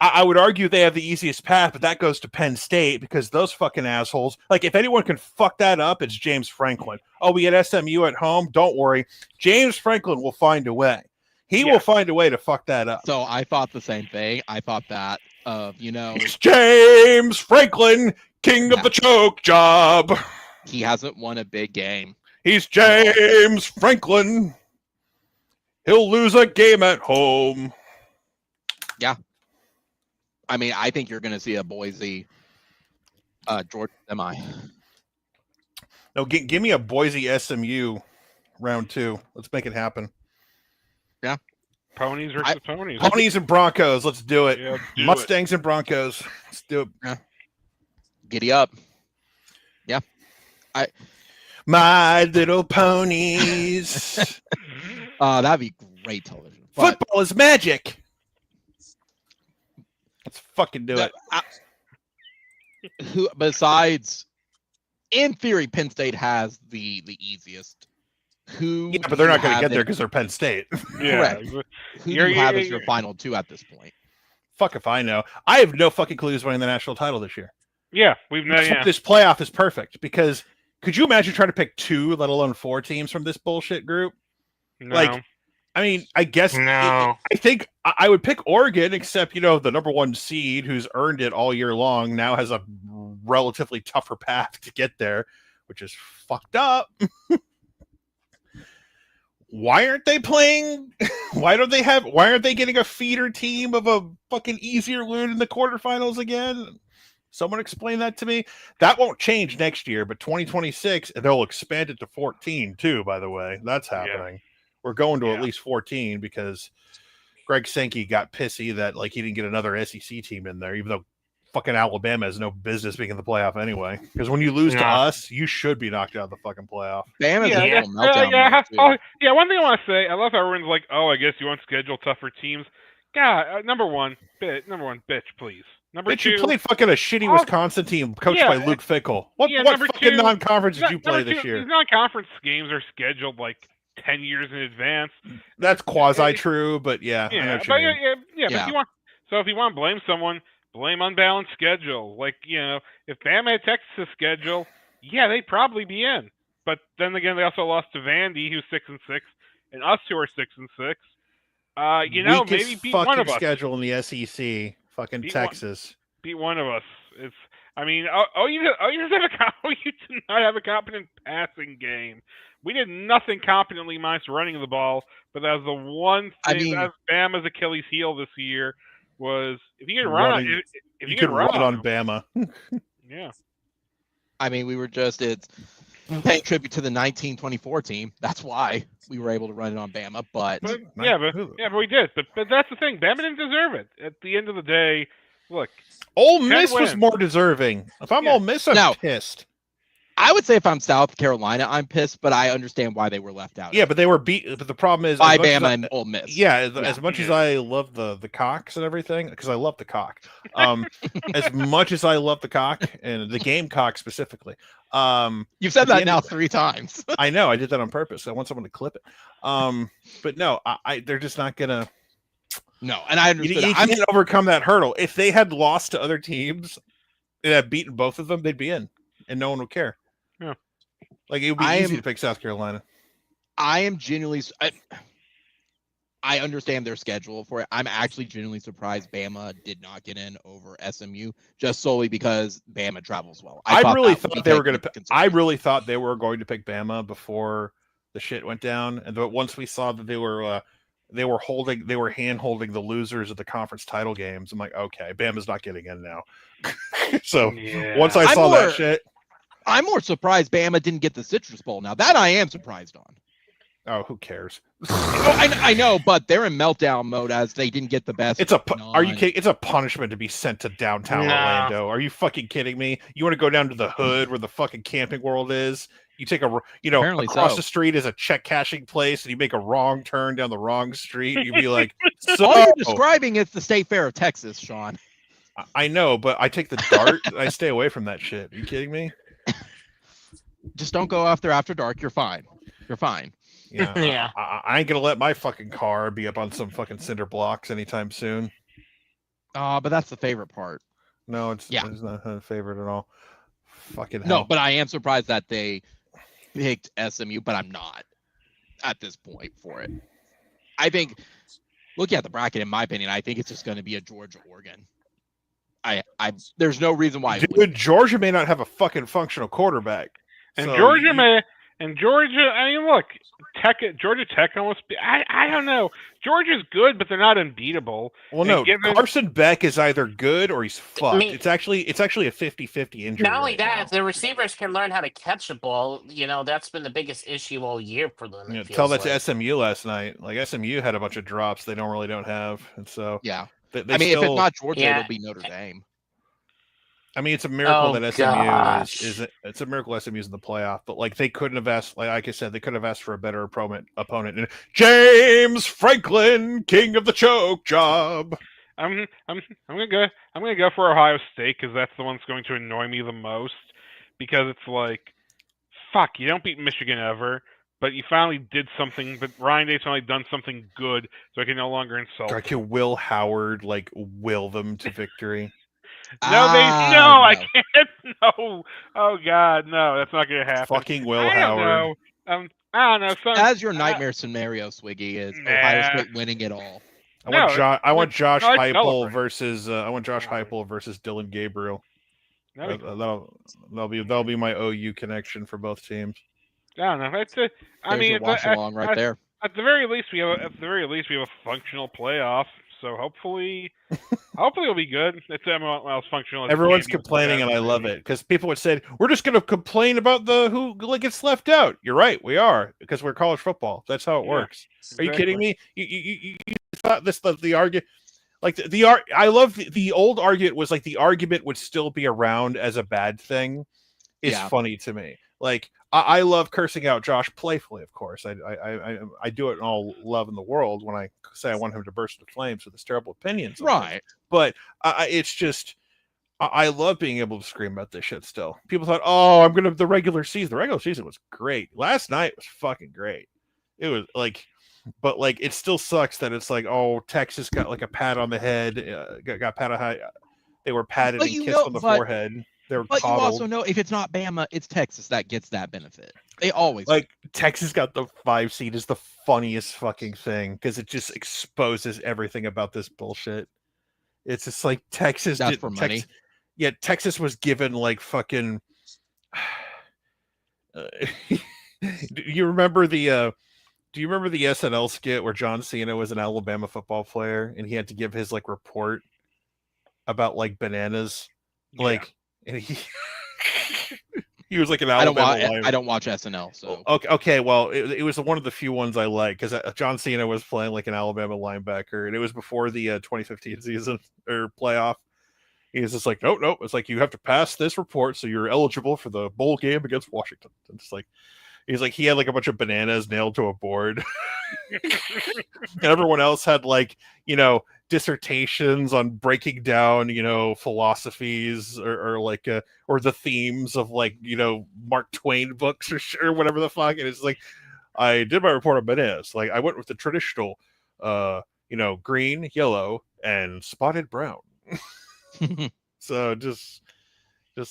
I would argue they have the easiest path, but that goes to Penn State because those fucking assholes. Like, if anyone can fuck that up, it's James Franklin. Oh, we had SMU at home. Don't worry, James Franklin will find a way. He will find a way to fuck that up. So I thought the same thing. I thought that. It's James Franklin, king of the choke job. He hasn't won a big game. He's James Franklin. He'll lose a game at home. Yeah. I mean, I think you're going to see a Boise Georgia semi. No, give me a Boise SMU round 2. Let's make it happen. Yeah. Ponies versus ponies. Ponies and Broncos. Let's do it. Yeah, Mustangs and Broncos. Let's do it. Yeah. Giddy up. Yeah. My Little Ponies. That'd be great television. Football is magic. Let's fucking do it. Who besides, in theory, Penn State has the easiest. But they're not going to get there because they're Penn State. Correct. Who do you have as your final 2 at this point? Fuck if I know. I have no fucking clue who's winning the national title this year. Yeah, we've known. Yeah. This playoff is perfect because could you imagine trying to pick 2, let alone 4 teams from this bullshit group? No. Like, I mean, I guess no. I think I would pick Oregon, except the number 1 seed who's earned it all year long now has a relatively tougher path to get there, which is fucked up. Why aren't they playing? Why aren't they getting a feeder team of a fucking easier loot in the quarterfinals again? Someone explain that to me. That won't change next year, but 2026, they'll expand it to 14 too, by the way. That's happening. Yeah. We're going to at least 14 because Greg Sankey got pissy that like he didn't get another SEC team in there, even though fucking Alabama has no business being in the playoff anyway. Because when you lose to us, you should be knocked out of the fucking playoff. Bama's Yeah, a yeah. little meltdown. Oh, yeah. One thing I want to say, I love how everyone's like, "Oh, I guess you want to schedule tougher teams." God, number one, bitch, please. Number Bitch, two, you played fucking a shitty Wisconsin team coached by Luke Fickell. What fucking non-conference did you play this year? These non-conference games are scheduled like 10 years in advance. That's quasi-true, but yeah. Yeah, I know what but you mean. but if you want to blame someone, blame unbalanced schedule. Like, if Bama had Texas' schedule, yeah, they'd probably be in. But then again, they also lost to Vandy, who's 6-6, and us, who are 6-6. Maybe beat one of us. Schedule in the SEC, fucking Texas. Beat one of us. It's. I mean, OU did not have a competent passing game. We did nothing competently minus running the ball, but that was the one thing that was Bama's Achilles heel this year was if you could run on Bama. Yeah. I mean, it's paying tribute to the 1924 team. That's why we were able to run it on Bama, but we did. But that's the thing. Bama didn't deserve it. At the end of the day, look, Ole Miss was more deserving. If I'm Ole Miss, I'm pissed. I would say if I'm South Carolina, I'm pissed, but I understand why they were left out. Yeah, but they were beat. But the problem is by Bama and Ole Miss. Yeah, as much as I love the cocks and everything, because I love the cock. As much as I love the cock and the Gamecock specifically. You've said that now 3 times. I know. I did that on purpose. I want someone to clip it. But no, they're just not gonna. No, and I understood. You can't overcome that hurdle. If they had lost to other teams and had beaten both of them, they'd be in, and no one would care. Yeah, like it would be easy to pick South Carolina. I am genuinely. I understand their schedule for it. I'm actually genuinely surprised Bama did not get in over SMU, just solely because Bama travels well. I really thought they were going to. I really thought they were going to pick Bama before the shit went down, and once we saw that they were hand holding the losers of the conference title games, I'm like, okay, Bama's not getting in now. So once I saw that shit. I'm more surprised Bama didn't get the Citrus Bowl. Now that I am surprised on. Oh, who cares? I know, but they're in meltdown mode as they didn't get the best. Are you kidding? It's a punishment to be sent to downtown Orlando. Are you fucking kidding me? You want to go down to the hood where the fucking Camping World is? You take across the street is a check cashing place, and you make a wrong turn down the wrong street. You'd be like, all you're describing is the State Fair of Texas, Sean. I know, but I take the dart. I stay away from that shit. Are you kidding me? Just don't go out there after dark. You're fine. Yeah. Yeah. I ain't gonna let my fucking car be up on some fucking cinder blocks anytime soon. But that's the favorite part. No, it's not a favorite at all. Fucking hell. No, but I am surprised that they picked SMU, but I'm not at this point for it. I think, looking at the bracket, in my opinion, I think it's just going to be a Georgia-Oregon. There's no reason why. Dude, Georgia may not have a fucking functional quarterback. And so Georgia, I mean, look, Georgia Tech almost. I don't know. Georgia's good, but they're not unbeatable. Well, no, Carson Beck is either good or he's fucked. It's actually a 50-50 injury. Not only that, if the receivers can learn how to catch a ball, that's been the biggest issue all year for them. Tell that to SMU last night. Like SMU had a bunch of drops they don't have, and so if it's not Georgia, it'll be Notre Dame. I mean, it's a miracle that SMU it's a miracle SMU's in the playoff, but like they couldn't have asked, like I said, they could have asked for a better opponent. And James Franklin, king of the choke job. I'm gonna go for Ohio State because that's the one that's going to annoy me the most, because it's like, fuck, you don't beat Michigan ever, but you finally did something. But Ryan Day's finally done something good, so I can no longer insult. I can Will Howard will them to victory. I can't. No. Oh God, no, that's not gonna happen. Fucking Will Howard. I don't know. As your nightmare scenario, Swiggy, is Ohio State winning it all. I want Josh Heupel versus Dylan Gabriel. That'll be my OU connection for both teams. I don't know. That's it. Watch along right there. At the very least, we have a functional playoff. So hopefully it'll be good. It's as functional as Everyone's it can be. complaining, and I love it because people would say we're just going to complain about who gets left out. You're right, we are, because we're college football. That's how it works. Are you kidding me? You thought the argument, like I love the old argument was like the argument would still be around as a bad thing is funny to me. Like I love cursing out Josh playfully, of course. I do it in all love in the world when I say I want him to burst into flames with his terrible opinions. Right. But it's just I love being able to scream about this shit still. People thought, oh, the regular season. The regular season was great. Last night was fucking great. It was like, but like it still sucks that it's like, oh, Texas got like a pat on the head, got pat on high. They were patted and kissed on the forehead. But you also know if it's not Bama, it's Texas that gets that benefit. They always like Texas got the 5 seed is the funniest fucking thing because it just exposes everything about this bullshit. It's just like Texas. That's for money. Yeah, Texas was given like fucking. Do you remember the SNL skit where John Cena was an Alabama football player and he had to give his like report about like bananas, like. And he was like an Alabama. I don't watch SNL, so okay. Well, it was one of the few ones I like because John Cena was playing like an Alabama linebacker, and it was before the 2015 season or playoff. He was just like, nope. It's like you have to pass this report so you're eligible for the bowl game against Washington. It's like he had like a bunch of bananas nailed to a board, and everyone else had like dissertations on breaking down philosophies or the themes of like Mark Twain books or whatever the fuck. And it's like I did my report on bananas. Like I went with the traditional green, yellow, and spotted brown. So just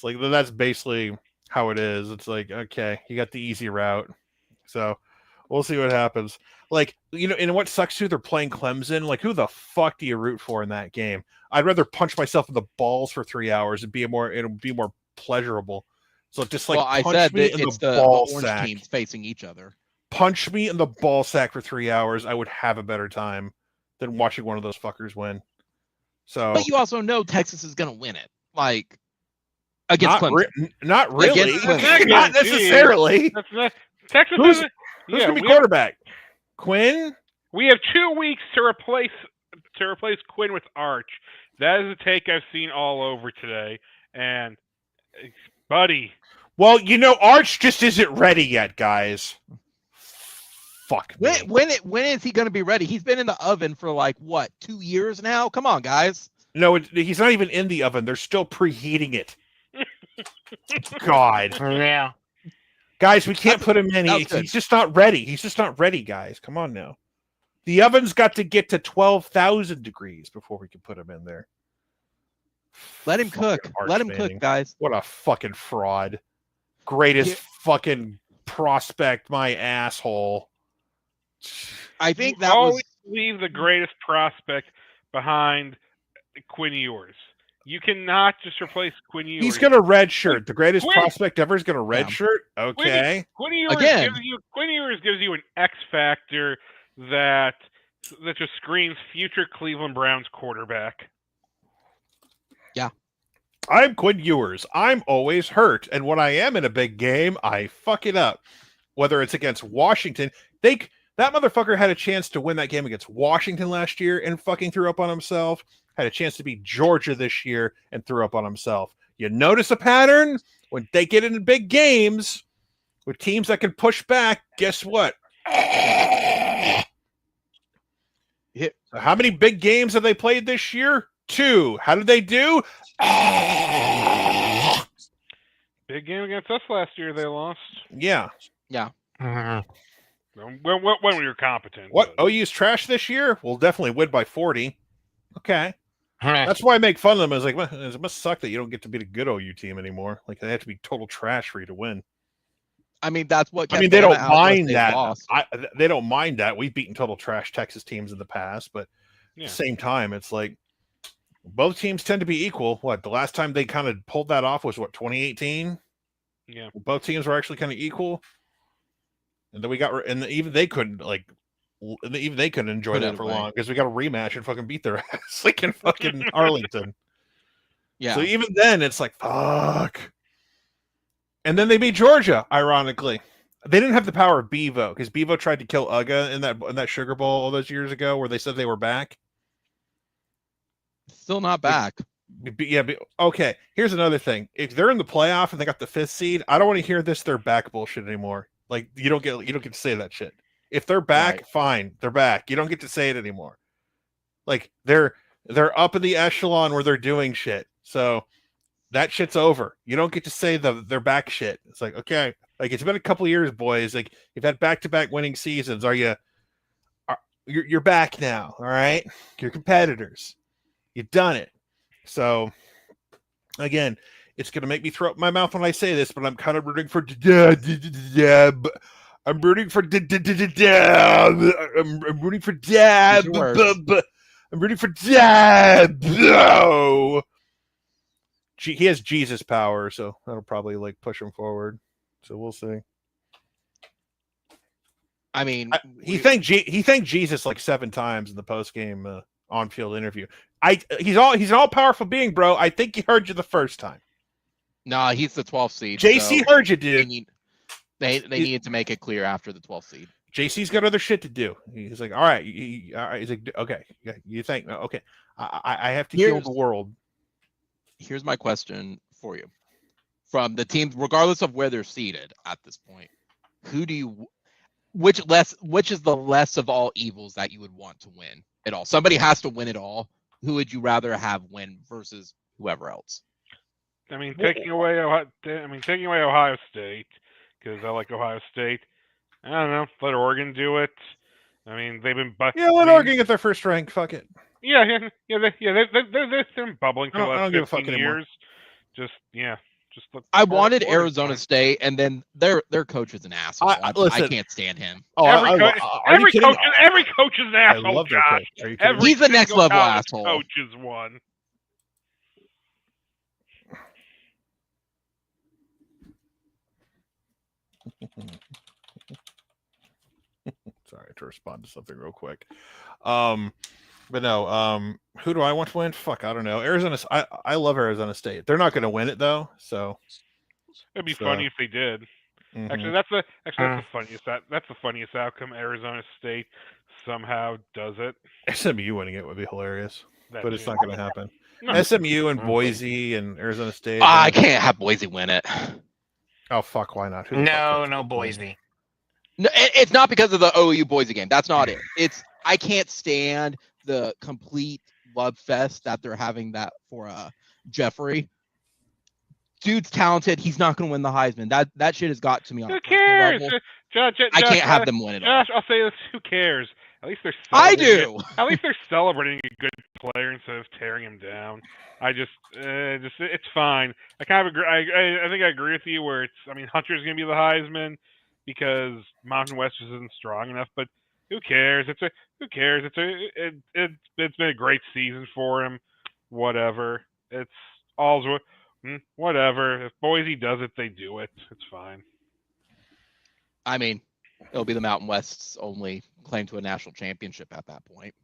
like that's basically how it is. It's like, okay, you got the easy route, so we'll see what happens. Like, and what sucks too, they're playing Clemson. Like, who the fuck do you root for in that game? I'd rather punch myself in the balls for 3 hours and it'll be more pleasurable. So just like, I said that it's the orange teams facing each other. Punch me in the ball sack for 3 hours. I would have a better time than watching one of those fuckers win. So, but you also know Texas is going to win it, like against Clemson. Not really. Clemson. Not necessarily. Texas. Who's going to be quarterback? Quinn? We have 2 weeks to replace Quinn with Arch. That is a take I've seen all over today. And, buddy. Well, Arch just isn't ready yet, guys. Fuck me. When is he going to be ready? He's been in the oven for like, 2 years now? Come on, guys. No, he's not even in the oven. They're still preheating it. God. Yeah. Guys, we can't put him in. He's just not ready. He's just not ready, guys. Come on now. The oven's got to get to 12,000 degrees before we can put him in there. Let him cook. Let him cook, guys. What a fucking fraud. Greatest fucking prospect, my asshole. I think that was... leave the greatest prospect behind Quinn Ewers. You cannot just replace Quinn Ewers. He's going to redshirt. The greatest prospect ever is going to redshirt? Okay. Quinn Ewers gives you an X factor that just screams future Cleveland Browns quarterback. Yeah. I'm Quinn Ewers. I'm always hurt. And when I am in a big game, I fuck it up. Whether it's against Washington. That motherfucker had a chance to win that game against Washington last year and fucking threw up on himself. Had a chance to beat Georgia this year and threw up on himself. You notice a pattern? When they get into big games with teams that can push back, guess what? Yeah. So how many big games have they played this year? 2. How did they do? Big game against us last year, they lost. Yeah. Yeah. When we were competent. What? OU's trash this year? We'll definitely win by 40. Okay. That's why I make fun of them. I was like, well, it must suck that you don't get to beat a good OU team anymore. Like, they have to be total trash for you to win. I mean, that's what. They don't mind that. They don't mind that. We've beaten total trash Texas teams in the past, but at the same time, it's like both teams tend to be equal. What, the last time they kind of pulled that off was 2018? Yeah. Both teams were actually kind of equal, and then even they couldn't even they couldn't enjoy Put that it for away. long because we got a rematch and fucking beat their ass like in fucking Arlington. Yeah. So even then, it's like fuck. And then they beat Georgia. Ironically, they didn't have the power of Bevo because Bevo tried to kill Uga in that Sugar Bowl all those years ago, where they said they were back. Still not back. Okay. Here's another thing: if they're in the playoff and they got the 5th seed, I don't want to hear this. They're back bullshit anymore. Like you don't get to say that shit. If they're back, Right. fine, they're back. You don't get to say it anymore. Like they're up in the echelon where they're doing shit. So that shit's over. You don't get to say they're back shit. It's like, okay, like it's been a couple years, boys. Like you've had back-to-back winning seasons. You're back now, all right? You're competitors. You've done it. So again, it's gonna make me throw up my mouth when I say this, but I'm kind of rooting for I'm rooting for I'm rooting for Dab. Use your words. I'm rooting for Dab. No. He has Jesus power, so that'll probably like push him forward. So we'll see. I mean, he thanked Jesus like 7 times in the post game on-field interview. He's an all-powerful being, bro. I think he heard you the first time. nah, he's the 12th seed. JC so heard you, dude. they needed to make it clear after the 12th seed. JC's got other shit to do. He's like, all right. He's like, okay. You think? Okay. I have to heal the world. Here's my question for you. From the teams, regardless of where they're seated at this point, which is the less of all evils that you would want to win it all? Somebody has to win it all. Who would you rather have win versus whoever else? I mean, taking away Ohio State, because I like Ohio State. I don't know. Let Oregon do it. I mean, they've been let Oregon get their first rank. Fuck it. They're bubbling for the last 15 years. Just look. I wanted Arizona State, and then their coach is an asshole. I can't stand him. Every coach is an asshole. I love their coach. Are you kidding? He's the next level asshole. Coach is one. Sorry, to respond to something real quick. But no, who do I want to win? Fuck, I don't know. Arizona. I love Arizona State. They're not going to win it though, so it'd be funny if they did. Mm-hmm. Actually, that's the funniest. That's the funniest outcome. Arizona State somehow does it. SMU winning it would be hilarious, but it's not going to happen. No. SMU and Boise and Arizona State. I can't have Boise win it. Oh fuck! Why not? No, Boise. No, it's not because of the OU Boise game. That's not it. It's I can't stand the complete love fest that they're having that for Jeffrey. Dude's talented. He's not going to win the Heisman. That shit has got to me on Who cares? Josh, I can't have them win it. Josh, I'll say this. Who cares? At least they're I do. At least they're celebrating a good player instead of tearing him down. It's fine. I kind of agree. I think I agree with you where Hunter's going to be the Heisman because Mountain West just isn't strong enough, but who cares? Who cares? It's been a great season for him. Whatever. It's all whatever. If Boise does it, they do it. It's fine. I mean, it'll be the Mountain West's only claim to a national championship at that point.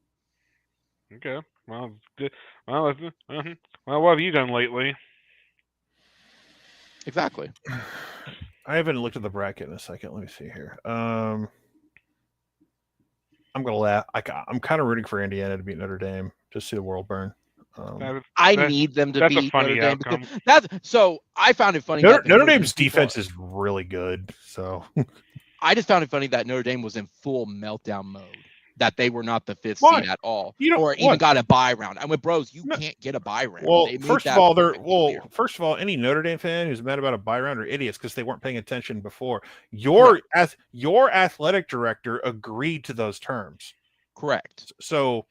Okay. Well, what have you done lately? Exactly. I haven't looked at the bracket in a second. Let me see here. I'm gonna laugh. I'm kind of rooting for Indiana to beat Notre Dame. Just see the world burn. I need them to beat Notre Dame. I found it funny. Notre Dame's defense is really good. So I just found it funny that Notre Dame was in full meltdown mode. That they were not the 5th seed at all, even got a bye round. I went, bros, you can't get a bye round. Well, first of all, any Notre Dame fan who's mad about a bye round are idiots because they weren't paying attention before. Your athletic director agreed to those terms. Correct. So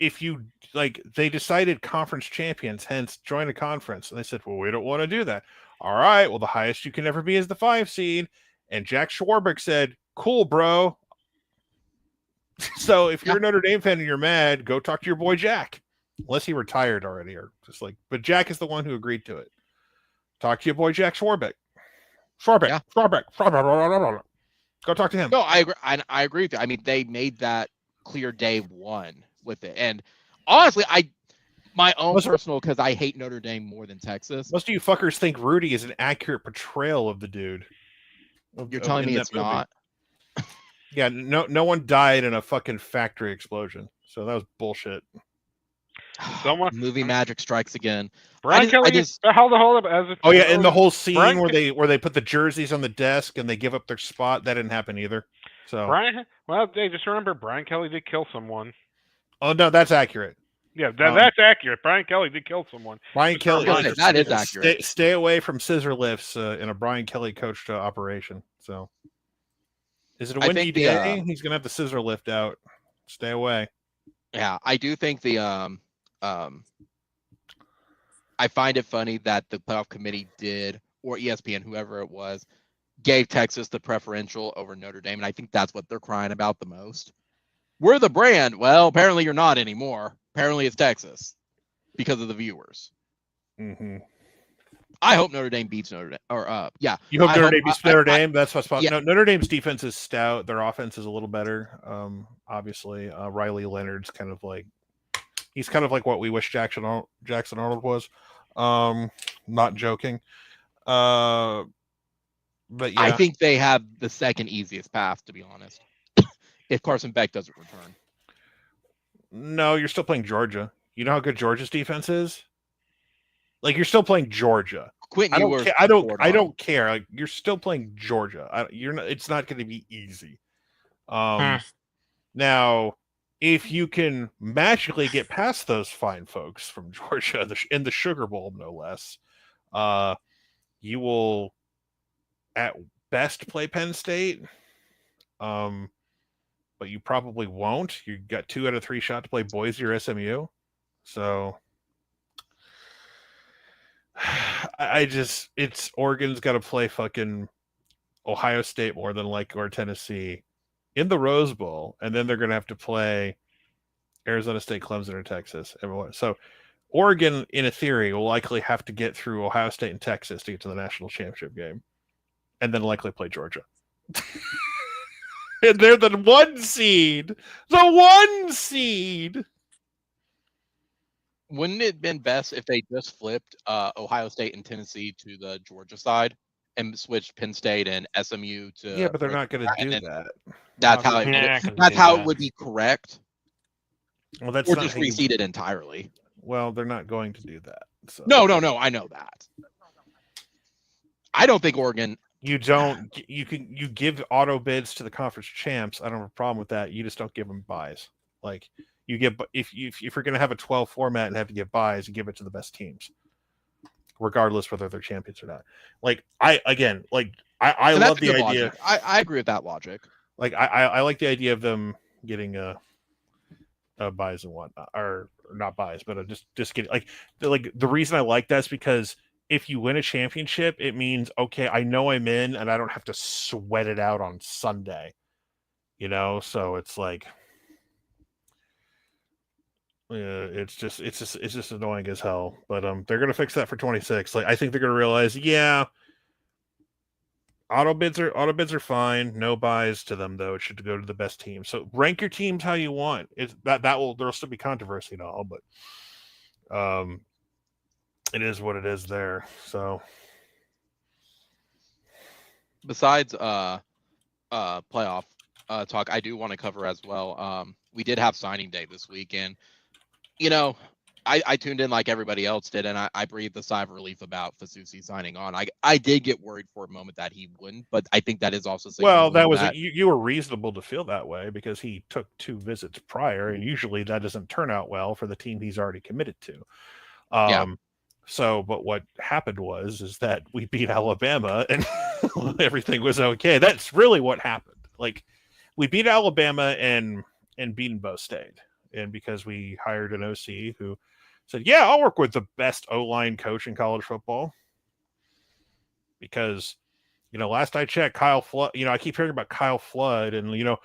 if you they decided conference champions, hence join a conference, and they said, well, we don't want to do that. All right, well, the highest you can ever be is the 5 seed, and Jack Schwarbrick said, cool, bro. So if you're a Notre Dame fan and you're mad, go talk to your boy Jack. Unless he retired already, or just but Jack is the one who agreed to it. Talk to your boy Jack Schwarbrick. Go talk to him. No, I agree. I agree with you. I mean, they made that clear day one with it, and honestly, my own personal, because I hate Notre Dame more than Texas. Most of you fuckers think Rudy is an accurate portrayal of the dude. You're telling me it's not? Yeah, no one died in a fucking factory explosion, so that was bullshit. Movie magic strikes again. Brian Kelly hold up. And the whole scene where they put the jerseys on the desk and they give up their spot, that didn't happen either. So just remember Brian Kelly did kill someone. Oh no, that's accurate. Yeah, that's accurate. Brian Kelly did kill someone. Brian Kelly, that is accurate. Stay away from scissor lifts in a Brian Kelly coached operation. So, is it a windy day? He's gonna have the scissor lift out. Stay away. Yeah, I do think I find it funny that the playoff committee did, or ESPN, whoever it was, gave Texas the preferential over Notre Dame, and I think that's what they're crying about the most. We're the brand. Well, apparently you're not anymore. Apparently it's Texas because of the viewers. Mm-hmm. I hope Notre Dame beats Notre Dame. You hope Notre Dame beats Notre Dame? That's what's possible. Yeah. No, Notre Dame's defense is stout. Their offense is a little better. Obviously, Riley Leonard's kind of like what we wish Jackson Arnold was. Not joking. But yeah. I think they have the second easiest path, to be honest. If Carson Beck doesn't return. No, you're still playing Georgia. You know how good Georgia's defense is? Like, you're still playing Georgia. I don't care. Like, you're still playing Georgia. It's not going to be easy. Now, if you can magically get past those fine folks from Georgia in the Sugar Bowl, no less, you will at best play Penn State. But you probably won't. You got 2 out of 3 shot to play Boise or SMU. So Oregon's got to play fucking Ohio State more than or Tennessee in the Rose Bowl, and then they're going to have to play Arizona State, Clemson, or Texas. So Oregon, in a theory, will likely have to get through Ohio State and Texas to get to the national championship game, and then likely play Georgia. And they're the 1 seed. The 1 seed. Wouldn't it have been best if they just flipped Ohio State and Tennessee to the Georgia side and switched Penn State and SMU to? Yeah, but they're not going to do that. That's how it would be correct. Well, that's or just reseed it entirely. Well, they're not going to do that. So. No. I know that. I don't think Oregon. You give auto bids to the conference champs. I don't have a problem with that. You just don't give them buys. Like you give if you're going to have a 12 format and have to give buys, you give it to the best teams, regardless whether they're champions or not. Like I love the idea. I agree with that logic. Like I like the idea of them getting buys and whatnot, or not buys, but just getting like the reason I like that is because if you win a championship, it means, okay, I know I'm in and I don't have to sweat it out on Sunday, So it's like, it's just annoying as hell. But they're gonna fix that for 26. Like I think they're gonna realize, auto bids are fine. No buys to them though. It should go to the best team. So rank your teams how you want. There'll still be controversy and all, but it is what it is there. So besides playoff talk, I do want to cover as well. We did have signing day this week, and I tuned in like everybody else did, and I breathed a sigh of relief about Fasusi signing on. I did get worried for a moment that he wouldn't, but I think that is also you were reasonable to feel that way because he took 2 visits prior, and usually that doesn't turn out well for the team he's already committed to. So, but what happened is that we beat Alabama and everything was okay. That's really what happened. Like we beat Alabama and beaten Bo State. And because we hired an OC who said, yeah, I'll work with the best O-line coach in college football. Because, last I checked, Kyle Flood, I keep hearing about Kyle Flood and,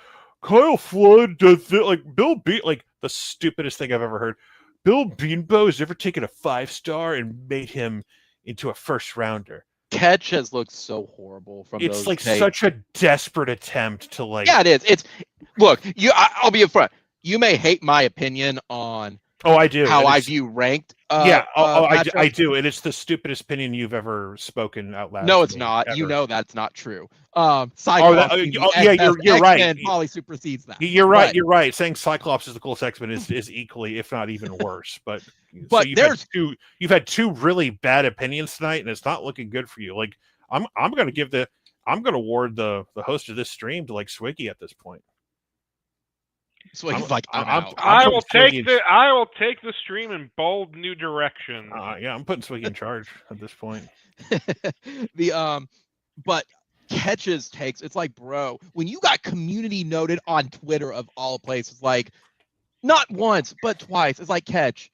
Kyle Flood does it like Bill beat like the stupidest thing I've ever heard. Bill Beanbo has ever taken a 5-star and made him into a first rounder. Catch has looked so horrible from It's those like tapes. such a desperate attempt to like. Yeah, it is. It's look. I'll be upfront. You may hate my opinion on Oh, I do. how and I it's- view ranked. Yeah, I matchups. do, and it's the stupidest opinion you've ever spoken out loud. No, to it's me, not. You ever. know that's not true. Cyclops being the yeah, you're right. X-Men probably supersedes that. You're right. But, You're right. Saying Cyclops is the coolest X-Men is equally, if not even worse. But But you've had two really bad opinions tonight, and it's not looking good for you. Like I'm going to award the host of this stream to like Swiggy at this point. so he's like, I'm out. I will take the stream in bold new direction. Yeah, I'm putting Swiggy in charge at this point. But Catch's takes, it's like, bro, when you got community noted on Twitter of all places, like not once but twice, it's like, Catch,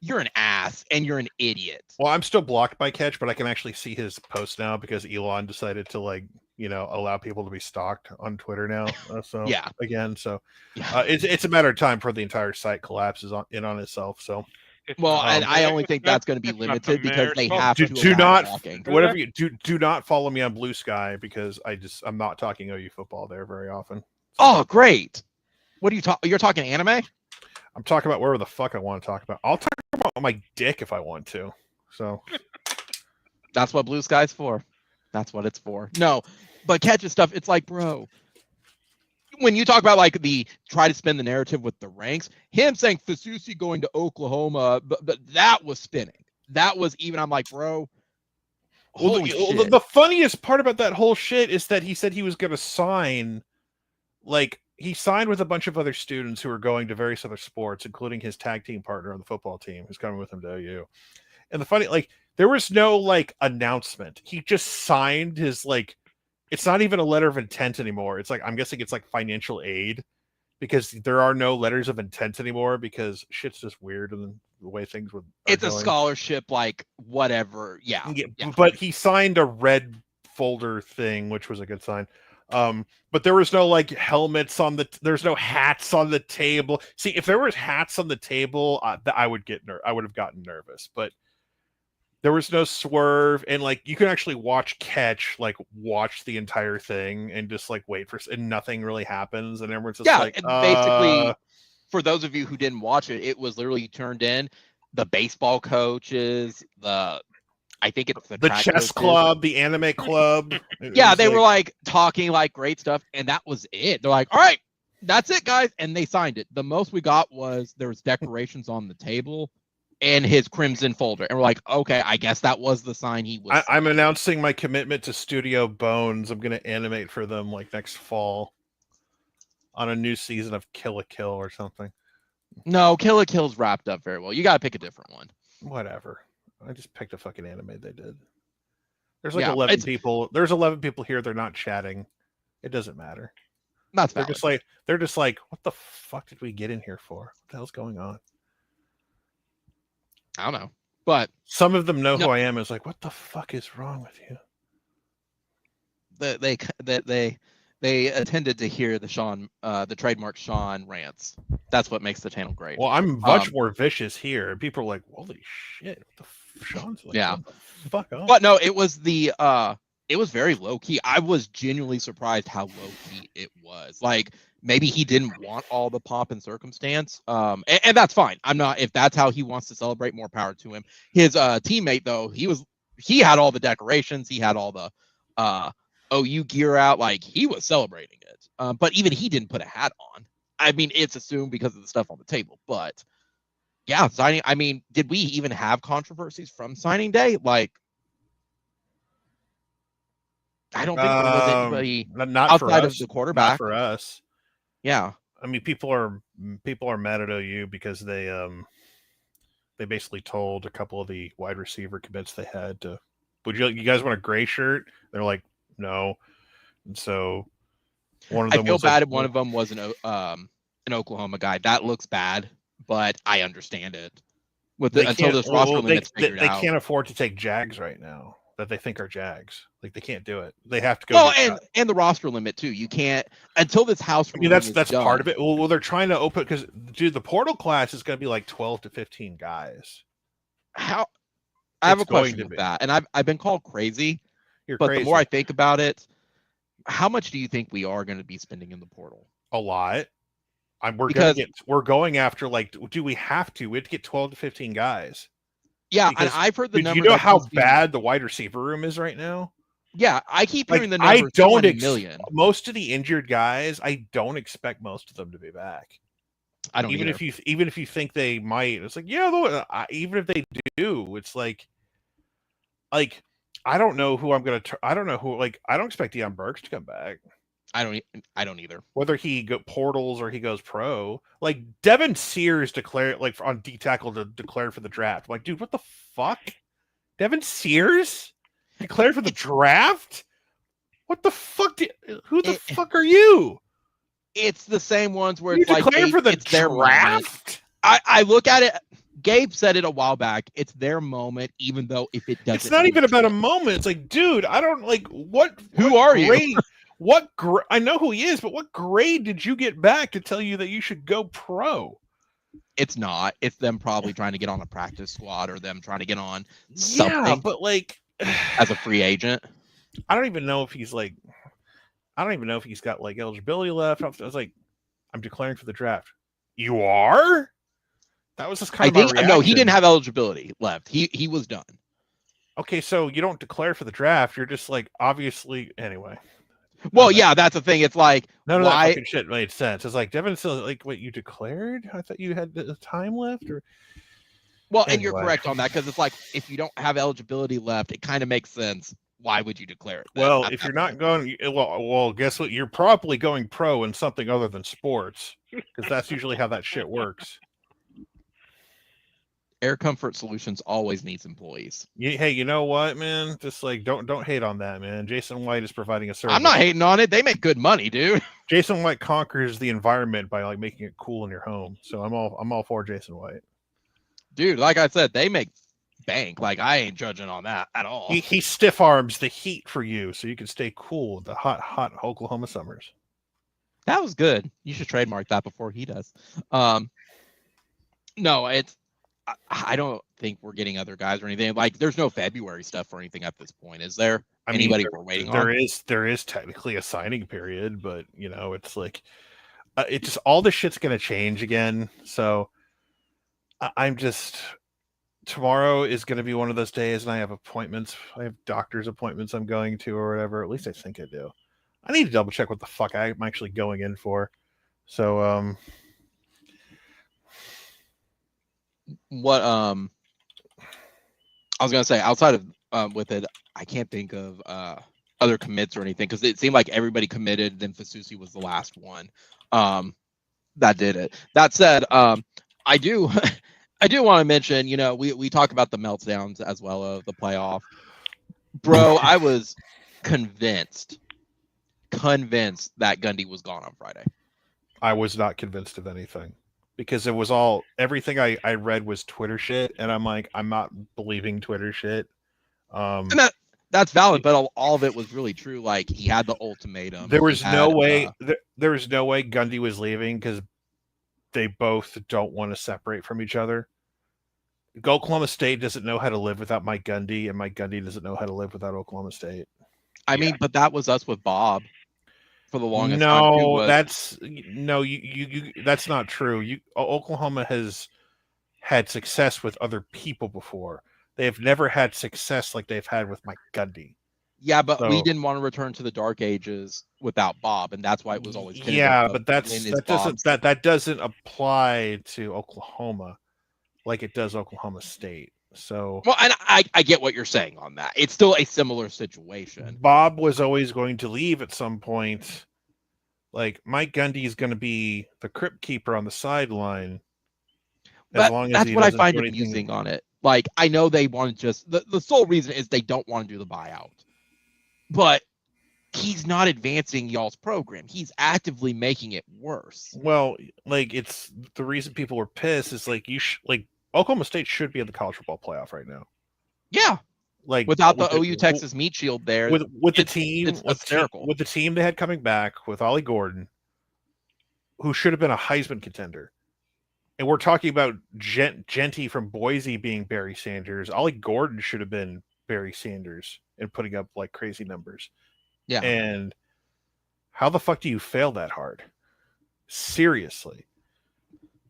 you're an ass and you're an idiot. Well, I'm still blocked by Catch, but I can actually see his post now because Elon decided to like, allow people to be stalked on Twitter now. So yeah, again, so yeah. it's a matter of time before the entire site collapses in on itself. So well, and I only think that's going to be limited because they have to. Do not blocking. whatever you do not follow me on Blue Sky because I'm not talking OU football there very often. Oh, great! What are you talking? You're talking anime? I'm talking about whatever the fuck I want to talk about. I'll talk about my dick if I want to. So that's what Blue Sky's for. That's what it's for. No, but Catch's stuff, it's like, bro, when you talk about like try to spin the narrative with the ranks, him saying Fasusi going to Oklahoma, but that was spinning. That was even, I'm like, bro, holy shit. The funniest part about that whole shit is that he said he was going to sign, like, he signed with a bunch of other students who are going to various other sports, including his tag team partner on the football team who's coming with him to OU. And the funny, like, there was no like announcement. He just signed his like, it's not even a letter of intent anymore. It's like, I'm guessing it's like financial aid because there are no letters of intent anymore because shit's just weird and the way things would. It's a scholarship, like whatever. Yeah. But he signed a red folder thing, which was a good sign. But there was no like helmets there's no hats on the table. See, if there was hats on the table, I would have gotten nervous, but there was no swerve, and like you can actually watch watch the entire thing and just like wait and nothing really happens, and everyone's just like, basically, for those of you who didn't watch it, it was literally turned in the baseball coaches, I think it's the chess club, the anime club. Yeah, they were like talking like great stuff, and that was it. They're like, all right, that's it, guys, and they signed it. The most we got was there was decorations on the table and his crimson folder, and we're like, okay, I guess that was the sign he was. I'm announcing my commitment to Studio Bones. I'm going to animate for them like next fall on a new season of Kill la Kill or something. No, Kill la Kill's wrapped up very well. You got to pick a different one. Whatever. I just picked a fucking anime they did. There's like 11 people. There's 11 people here. They're not chatting. It doesn't matter. That's they're valid. just like, what the fuck did we get in here for? What the hell's going on? I don't know, but some of them know who I am. It's like, what the fuck is wrong with you? They attended to hear the trademark Sean rants. That's what makes the channel great. Well, I'm much more vicious here, and people are like, "Holy shit, what the Sean's like?" Yeah, fuck off. But no, it was it was very low key. I was genuinely surprised how low key it was. Like maybe he didn't want all the pomp and circumstance. And that's fine. I'm not, if that's how he wants to celebrate, more power to him. His teammate though, he had all the decorations, he had all the OU gear out, like he was celebrating it. But even he didn't put a hat on. I mean, it's assumed because of the stuff on the table, but yeah, signing. I mean, did we even have controversies from signing day? Like, I don't think there was anybody not outside for us, of the quarterback. Not for us. Yeah, I mean, people are mad at OU because they basically told a couple of the wide receiver commits they had to, would you guys want a gray shirt? They're like, no. And so one of them, I feel bad if one of them was an Oklahoma guy. That looks bad, but I understand it. Until this roster limit's figured out. They can't afford to take Jags right now that they think are Jags. Like they can't do it. They have to go. Well, and the roster limit too. You can't until this house. I mean, that's part of it. Well, they're trying to open because dude, the portal class is going to be like 12 to 15 guys. I have a question with that, and I've been called crazy. You're but crazy. the more I think about it, how much do you think we are going to be spending in the portal? A lot. Because We're going after, like, do we have to? We have to get 12 to 15 guys. yeah, Because and I've heard the do you number. know that's how supposed to be- bad the wide receiver room is right now? Yeah, I keep Like, hearing the I number don't 20 million. most of the injured guys, I don't expect most of them to be back. I don't even either. if you think they might, it's like, yeah, even if they do, it's like I don't know who I'm gonna. I don't know who. Like, I don't expect Deion Burks to come back. I don't either. Whether he portals or he goes pro. Like, Devin Sears declared, like, on D tackle, to declare for the draft. I'm like, dude, what the fuck? Devin Sears declared for the draft? What the fuck? Who the fuck are you? It's the same ones where You it's like declared for the it's their moment. draft? I look at it. Gabe said it a while back. It's their moment, even though if it doesn't. It's not even about a moment. It's like, dude, I don't like what. Who are you? I know who he is, but what grade did you get back to tell you that you should go pro? It's not. It's them probably trying to get on a practice squad or them trying to get on something. Yeah, but like as a free agent, I don't even know if he's like. I don't even know if he's got like eligibility left. I was like, I'm declaring for the draft. You are? That was just kind of my reaction. No, he didn't have eligibility left. He was done. Okay, so you don't declare for the draft. You're just like, obviously, anyway. Well, yeah, that's the thing. It's like, none of that fucking shit made sense. It's like, Devin still, like, wait, you declared? I thought you had the time left, or. Well, and you're correct on that, because it's like, if you don't have eligibility left, it kind of makes sense. Why would you declare it then? Well, if you're not going, well, guess what? You're probably going pro in something other than sports, because that's usually how that shit works. Air Comfort Solutions always needs employees. Hey, you know what, man? Just like, don't hate on that, man. Jason White is providing a service. I'm not hating on it. They make good money, dude. Jason White conquers the environment by like making it cool in your home. So I'm all for Jason White. Dude, like I said, they make bank. Like, I ain't judging on that at all. He stiff arms the heat for you so you can stay cool with the hot Oklahoma summers. That was good. You should trademark that before he does. No, I don't think we're getting other guys or anything. Like, there's no February stuff or anything at this point, is there? Anybody we're waiting on? There is technically a signing period, but you know, it's like it just, all this shit's gonna change again. So I'm just, tomorrow is gonna be one of those days, and I have appointments. I have doctor's appointments I'm going to, or whatever. At least I think I do. I need to double check what the fuck I'm actually going in for. So what I was gonna say, outside of with it, I can't think of other commits or anything, because it seemed like everybody committed, then Fasusi was the last one that did it. That said, I do I do want to mention, you know, we talk about the meltdowns as well of the playoff. Bro, I was convinced that Gundy was gone on Friday. I was not convinced of anything, because it was all, everything I read was Twitter shit, and I'm like, I'm not believing Twitter shit. And that's valid, but all of it was really true. Like, he had the ultimatum. There was no way Gundy was leaving, because they both don't want to separate from each other. Oklahoma State doesn't know how to live without Mike Gundy, and Mike Gundy doesn't know how to live without Oklahoma State. I mean, but that was us with Bob for the longest time. No, that's not true. Oklahoma has had success with other people before. They have never had success like they've had with Mike Gundy. Yeah, but we didn't want to return to the dark ages without Bob, and that's why it was always. Yeah, but that doesn't apply to Oklahoma like it does Oklahoma State. So, well, and I get what you're saying on that. It's still a similar situation. Bob was always going to leave at some point. Like, Mike Gundy is going to be the crypt keeper on the sideline. That's what I find amusing on it. Like, I know they want to just, the sole reason is they don't want to do the buyout, but he's not advancing y'all's program. He's actively making it worse. Well, like, it's the reason people were pissed is like, Oklahoma State should be in the college football playoff right now. Yeah. Like, without the OU Texas meat shield there, with the team, with the team they had coming back with Ollie Gordon, who should have been a Heisman contender. And we're talking about Genty from Boise being Barry Sanders. Ollie Gordon should have been Barry Sanders and putting up like crazy numbers. Yeah. And how the fuck do you fail that hard? Seriously.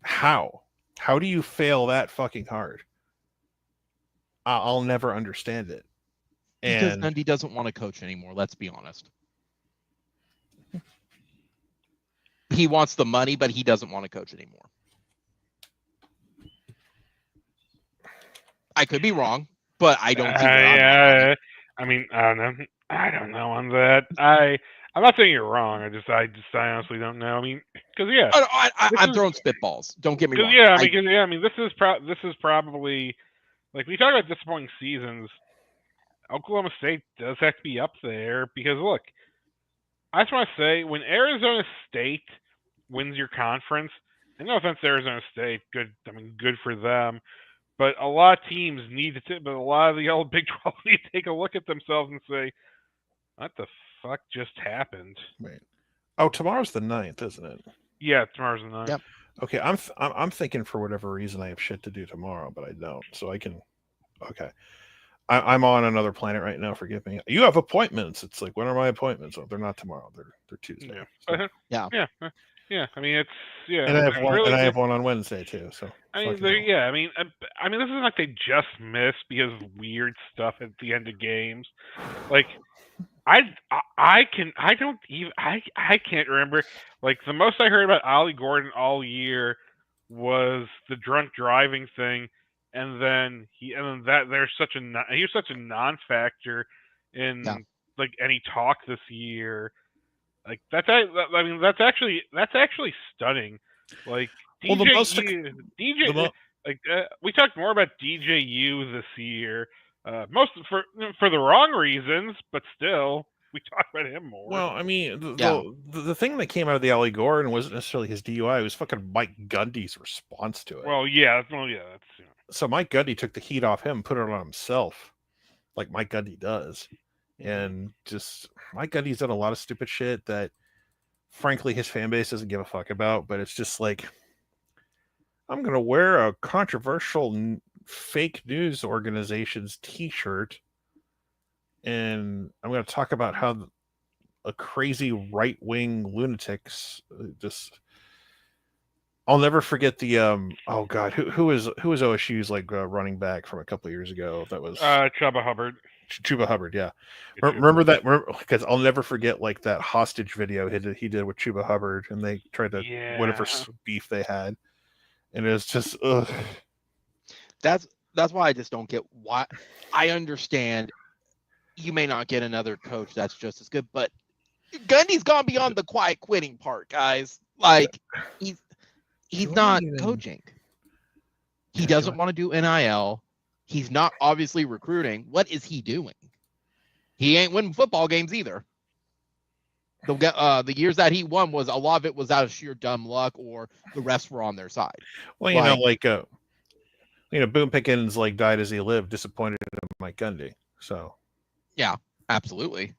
How? How do you fail that fucking hard? I'll never understand it. Because And Gundy doesn't want to coach anymore, let's be honest. He wants the money, but he doesn't want to coach anymore. I could be wrong, but I don't see where I'm wrong. I mean, I don't know on that. I'm not saying you're wrong. I honestly don't know. I mean, because I'm throwing spitballs. Don't get me wrong. This is probably like we talk about disappointing seasons. Oklahoma State does have to be up there because look, I just want to say when Arizona State wins your conference, and no offense to Arizona State, good for them. But a lot of teams but a lot of the old Big 12 need to take a look at themselves and say, what the fuck just happened? Wait. Oh, tomorrow's the 9th, isn't it? Yeah, tomorrow's the 9th. Yep. Okay, I'm thinking for whatever reason I have shit to do tomorrow, but I don't. So I can. Okay. I'm on another planet right now. Forgive me. You have appointments. It's like, when are my appointments? Oh, they're not tomorrow. They're Tuesday. Yeah. So. Yeah. I mean, it's And I have one. Really, and I have one on Wednesday too. So I mean, this isn't like they just missed because of weird stuff at the end of games. Like, I can't remember. Like, the most I heard about Ollie Gordon all year was the drunk driving thing, and then he was such a non-factor in like any talk this year. Like that's actually stunning. Like we talked more about DJU this year, most for the wrong reasons, but still we talked about him more. Well, I mean, the thing that came out of the Ollie Gordon wasn't necessarily his DUI; it was fucking Mike Gundy's response to it. So Mike Gundy took the heat off him, put it on himself, like Mike Gundy does. And just Mike Gundy's done a lot of stupid shit that, frankly, his fan base doesn't give a fuck about. But it's just like, I'm gonna wear a controversial fake news organization's T-shirt, and I'm gonna talk about how a crazy right-wing lunatics just. I'll never forget the oh god, who was OSU's like running back from a couple of years ago? That was Chuba Hubbard. Chuba Hubbard, yeah. Remember that? Because I'll never forget like that hostage video he did with Chuba Hubbard, and they tried to whatever beef they had, and it was just ugh. That's why I just don't get why. I understand you may not get another coach that's just as good, but Gundy's gone beyond the quiet quitting part, guys. Like he's not coaching. He doesn't want to do NIL. He's not obviously recruiting. What is he doing? He ain't winning football games either. The years that he won was a lot of it was out of sheer dumb luck or the refs were on their side. Well, Boone Pickens like died as he lived, disappointed in Mike Gundy. So yeah, absolutely.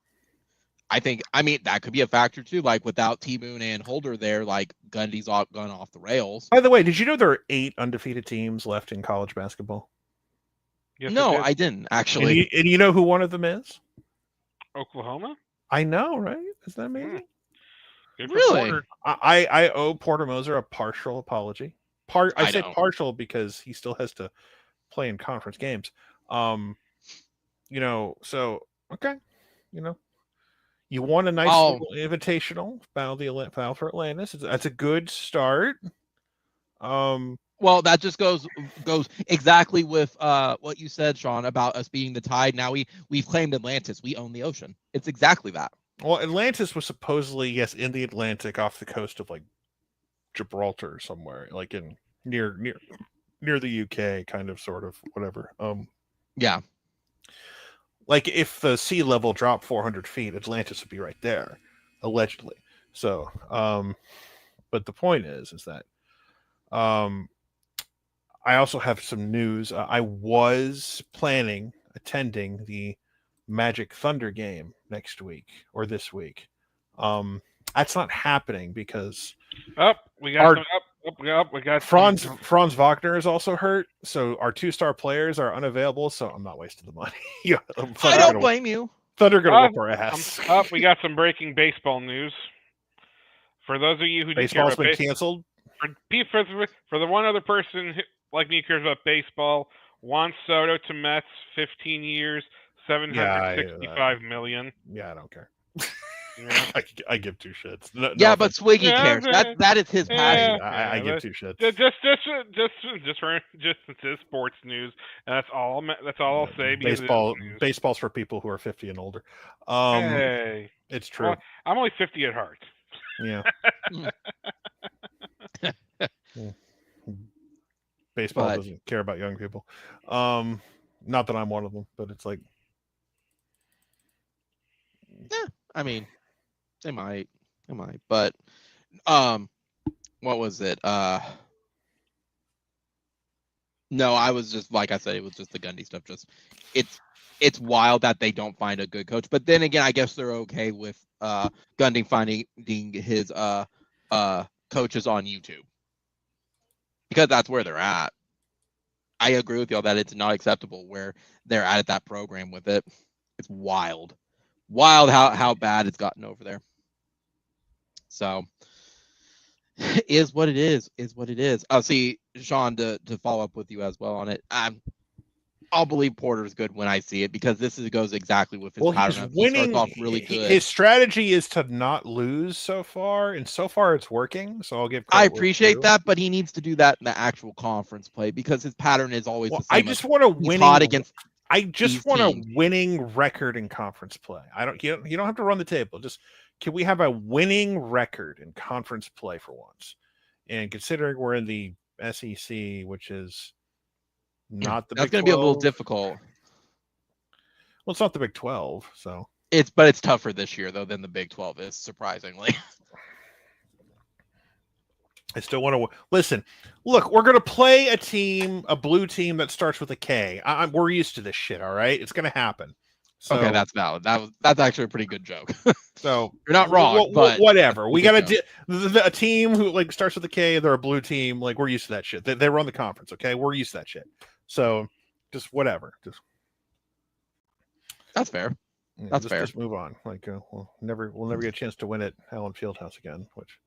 I mean that could be a factor too. Like without T-Moon and Holder there, like Gundy's gone off the rails. By the way, did you know there are 8 undefeated teams left in college basketball? Yes, no, I didn't actually. And you know who one of them is? Oklahoma. I know, right? Isn't that amazing? Really? I owe Porter Moser a partial apology. I say partial because he still has to play in conference games. So okay, you won a nice little invitational, Battle for Atlantis. That's a good start. Well, that just goes exactly with what you said, Sean, about us being the tide. Now we've claimed Atlantis. We own the ocean. It's exactly that. Well, Atlantis was supposedly in the Atlantic, off the coast of like Gibraltar somewhere, like in near the UK, kind of, sort of, whatever. Yeah. Like if the sea level dropped 400 feet, Atlantis would be right there, allegedly. So, but the point is that, I also have some news. I was planning attending the Magic Thunder game next week or this week. That's not happening because we got We got Franz Wagner is also hurt, so our 2-star players are unavailable. So I'm not wasting the money. Yeah, I don't blame you. Thunder gonna whoop our ass. We got some breaking baseball news. For those of you who do care Baseball's about been canceled. For the one other person who, like me, who cares about baseball, Juan Soto to Mets, 15 years, $765 million. Yeah, I don't care. Yeah. I give 2 shits. No, Yeah, but Swiggy cares. That is his passion. I give 2 shits. Just it's sports news, and that's all. That's all I'll say. Baseball's for people who are 50 and older. Hey, it's true. Well, I'm only 50 at heart. Yeah. Baseball doesn't care about young people. Not that I'm one of them, but it's like, yeah, I mean, they might, but what was it? No, I was just, like I said, it was just the Gundy stuff. Just it's wild that they don't find a good coach, but then again, I guess they're okay with Gundy finding his coaches on YouTube, because that's where they're at. I agree with y'all that it's not acceptable where they're at that program with it. It's wild how bad it's gotten over there. So is what it is what it is. I'll see, Sean, to follow up with you as well on it. I'll believe Porter's good when I see it, because this goes exactly with his pattern. He's winning. He starts off really good. His strategy is to not lose so far, and so far it's working. So I'll give. I appreciate that, but he needs to do that in the actual conference play, because his pattern is always the same. I just want a winning. I just want teams. a winning record in conference play. You don't have to run the table. Just, can we have a winning record in conference play for once? And considering we're in the SEC, which is not the that's Big 12. Going to be a little difficult. Well, it's not the Big 12, so but it's tougher this year though than the Big 12 is, surprisingly. I still want to listen. Look, we're going to play a blue team that starts with a K. We're used to this shit. All right, it's going to happen. So, okay, that's valid. That's actually a pretty good joke. So you're not wrong, but whatever. We got a team who like starts with a K. They're a blue team. Like, we're used to that shit. They run the conference. Okay, we're used to that shit. So just whatever. Just that's fair. That's fair. Just move on. Like, we'll never get a chance to win at Allen Fieldhouse again, which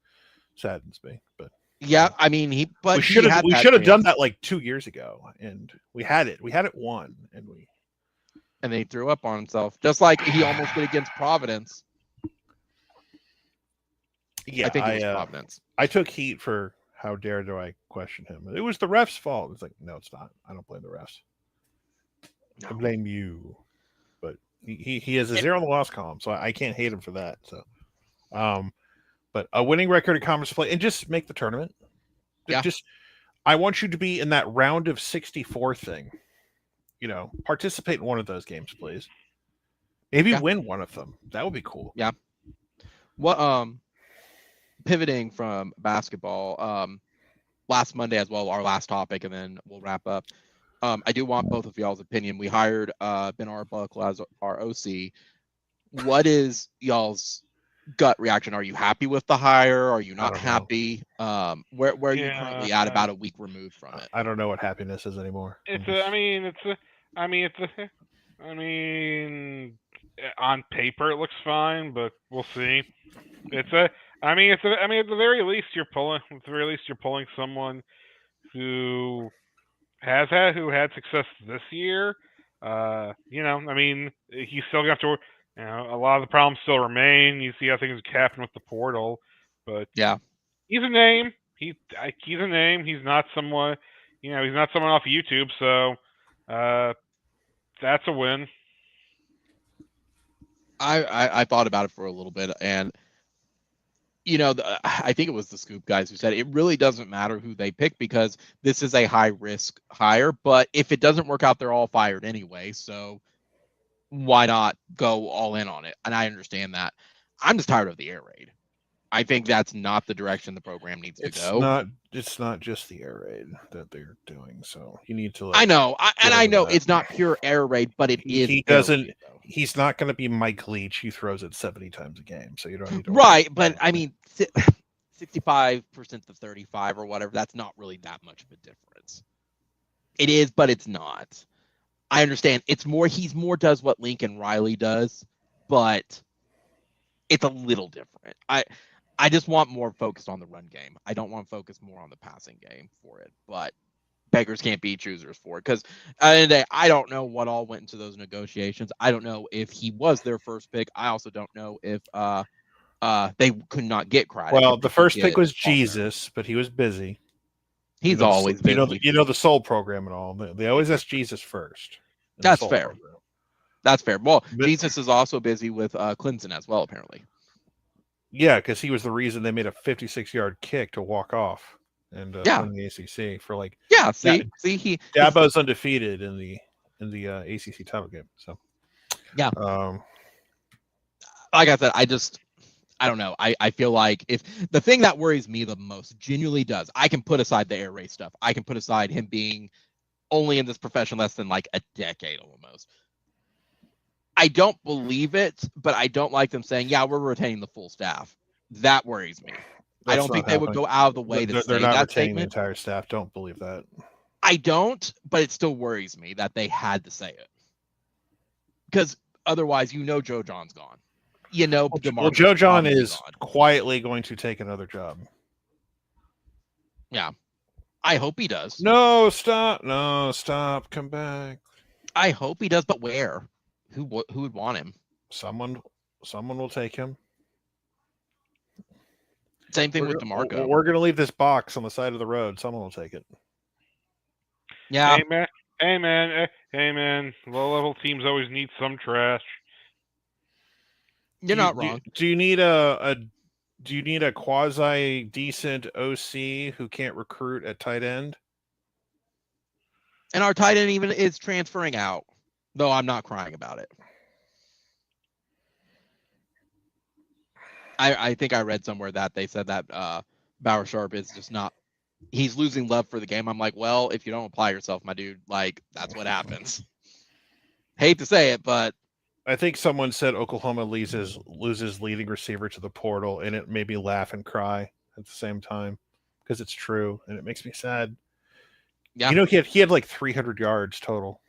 saddens me. But yeah, I mean, we should have done that like 2 years ago, and we had it. We had it won, and then he threw up on himself, just like he almost did against Providence. Yeah, I think it was Providence. I took heat for how dare do I question him. It was the ref's fault. It's like, no, it's not. I don't blame the refs. No. I blame you. But he has a 0 on the loss column, so I can't hate him for that. So, but a winning record in conference play, and just make the tournament. Yeah. I want you to be in that round of 64 thing. You know, participate in one of those games, please. Maybe win one of them. That would be cool. Yeah. What pivoting from basketball, last Monday as well, our last topic, and then we'll wrap up. I do want both of y'all's opinion. We hired Ben Arbuckle as our OC. What is y'all's gut reaction? Are you happy with the hire? Are you not happy? Where are you currently at, about a week removed from it? I don't know what happiness is anymore. On paper it looks fine, but we'll see. At the very least you're pulling someone who had success this year. He's still going to have to. A lot of the problems still remain. You see how things happen with the portal, but yeah, he's a name. He's a name. He's not someone. He's not someone off YouTube. So that's a win. I thought about it for a little bit, and I think it was the Scoop guys who said it really doesn't matter who they pick, because this is a high risk hire. But if it doesn't work out, they're all fired anyway. So why not go all in on it? And I understand that. I'm just tired of the air raid. I think that's not the direction the program needs to go. It's not just the air raid that they're doing. So you need to. I know, I know it's not pure air raid, but it is. He doesn't. He's not going to be Mike Leach. He throws it 70 times a game, so you don't need to. Right, but I mean, 65% to 35 or whatever, that's not really that much of a difference. It is, but it's not. I understand. He's more does what Lincoln Riley does, but it's a little different. I just want more focused on the run game. I don't want to focus more on the passing game for it, but beggars can't be choosers for it. Because at the end of the day, I don't know what all went into those negotiations. I don't know if he was their first pick. I also don't know if they could not get credit. Well, the first pick was Jesus, but he was busy. He's always busy. You know the Soul program and all. They always ask Jesus first. That's fair. That's fair. Well, Jesus is also busy with Clemson as well, apparently. Yeah, because he was the reason they made a 56-yard kick to walk off and win the ACC for like. Yeah, Dabo's undefeated in the ACC title game. So. Yeah. Like I said, I don't know. I feel like if the thing that worries me the most genuinely does, I can put aside the air race stuff. I can put aside him being only in this profession less than like a decade almost. I don't believe it, but I don't like them saying, yeah, we're retaining the full staff. That worries me. I don't think they would go out of the way to say that statement. The entire staff. Don't believe that. I don't, but it still worries me that they had to say it. Because otherwise, Joe John's gone. Joe John is quietly going to take another job. Yeah. I hope he does. No, stop. Come back. I hope he does, but where? Who would want him? Someone will take him. Same thing with DeMarco. We're going to leave this box on the side of the road. Someone will take it. Yeah. Hey man. Low-level teams always need some trash. You're not wrong. Do you need a quasi decent OC who can't recruit at tight end? And our tight end even is transferring out. Though I'm not crying about it. I think I read somewhere that they said that Bauer Sharp is just not. He's losing love for the game. I'm like, well, if you don't apply yourself, my dude, like that's what happens. Hate to say it, but I think someone said Oklahoma loses leading receiver to the portal, and it made me laugh and cry at the same time because it's true, and it makes me sad. Yeah, he had like 300 yards total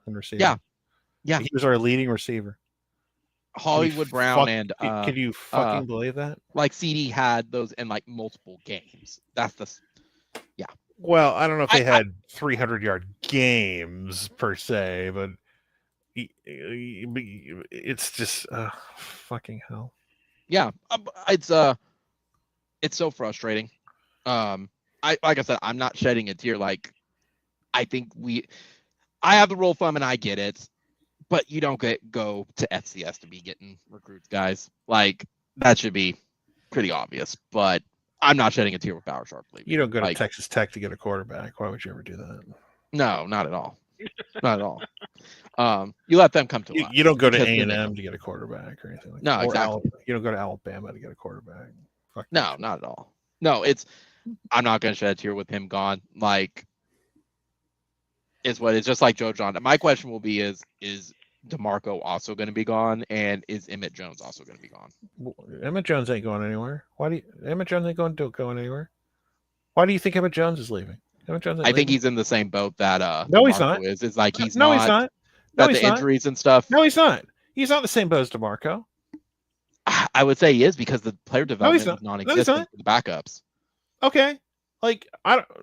in receiving. Yeah, he was our leading receiver. Hollywood Brown and can you fucking believe that? Like CD had those in like multiple games. Yeah. Well, I don't know if they had 300-yard games per se, but it's just fucking hell. Yeah, it's so frustrating. Like I said, I'm not shedding a tear. Like, I think I have the rule of thumb and I get it, but you don't go to FCS to be getting recruits, guys. Like, that should be pretty obvious, but I'm not shedding a tear with Bauer Sharp leaving. You don't go to Texas Tech to get a quarterback. Why would you ever do that? No, not at all. Not at all. You let them come to us. You don't go to A&M to get a quarterback or anything like that. No, exactly. You don't go to Alabama to get a quarterback. No, not at all. No, I'm not going to shed a tear with him gone. Like, it's just like Joe John. My question will be is DeMarco also going to be gone, and is Emmett Jones also going to be gone? Emmett Jones ain't going anywhere. Emmett Jones ain't going anywhere? Why do you think Emmett Jones is leaving? I think he's in the same boat that no, he's not. It's like he's no, not. He's not. No, he's not. Injuries and stuff. No, he's not. He's not the same boat as DeMarco. I would say he is because the player development is non-existent for the backups. Okay, like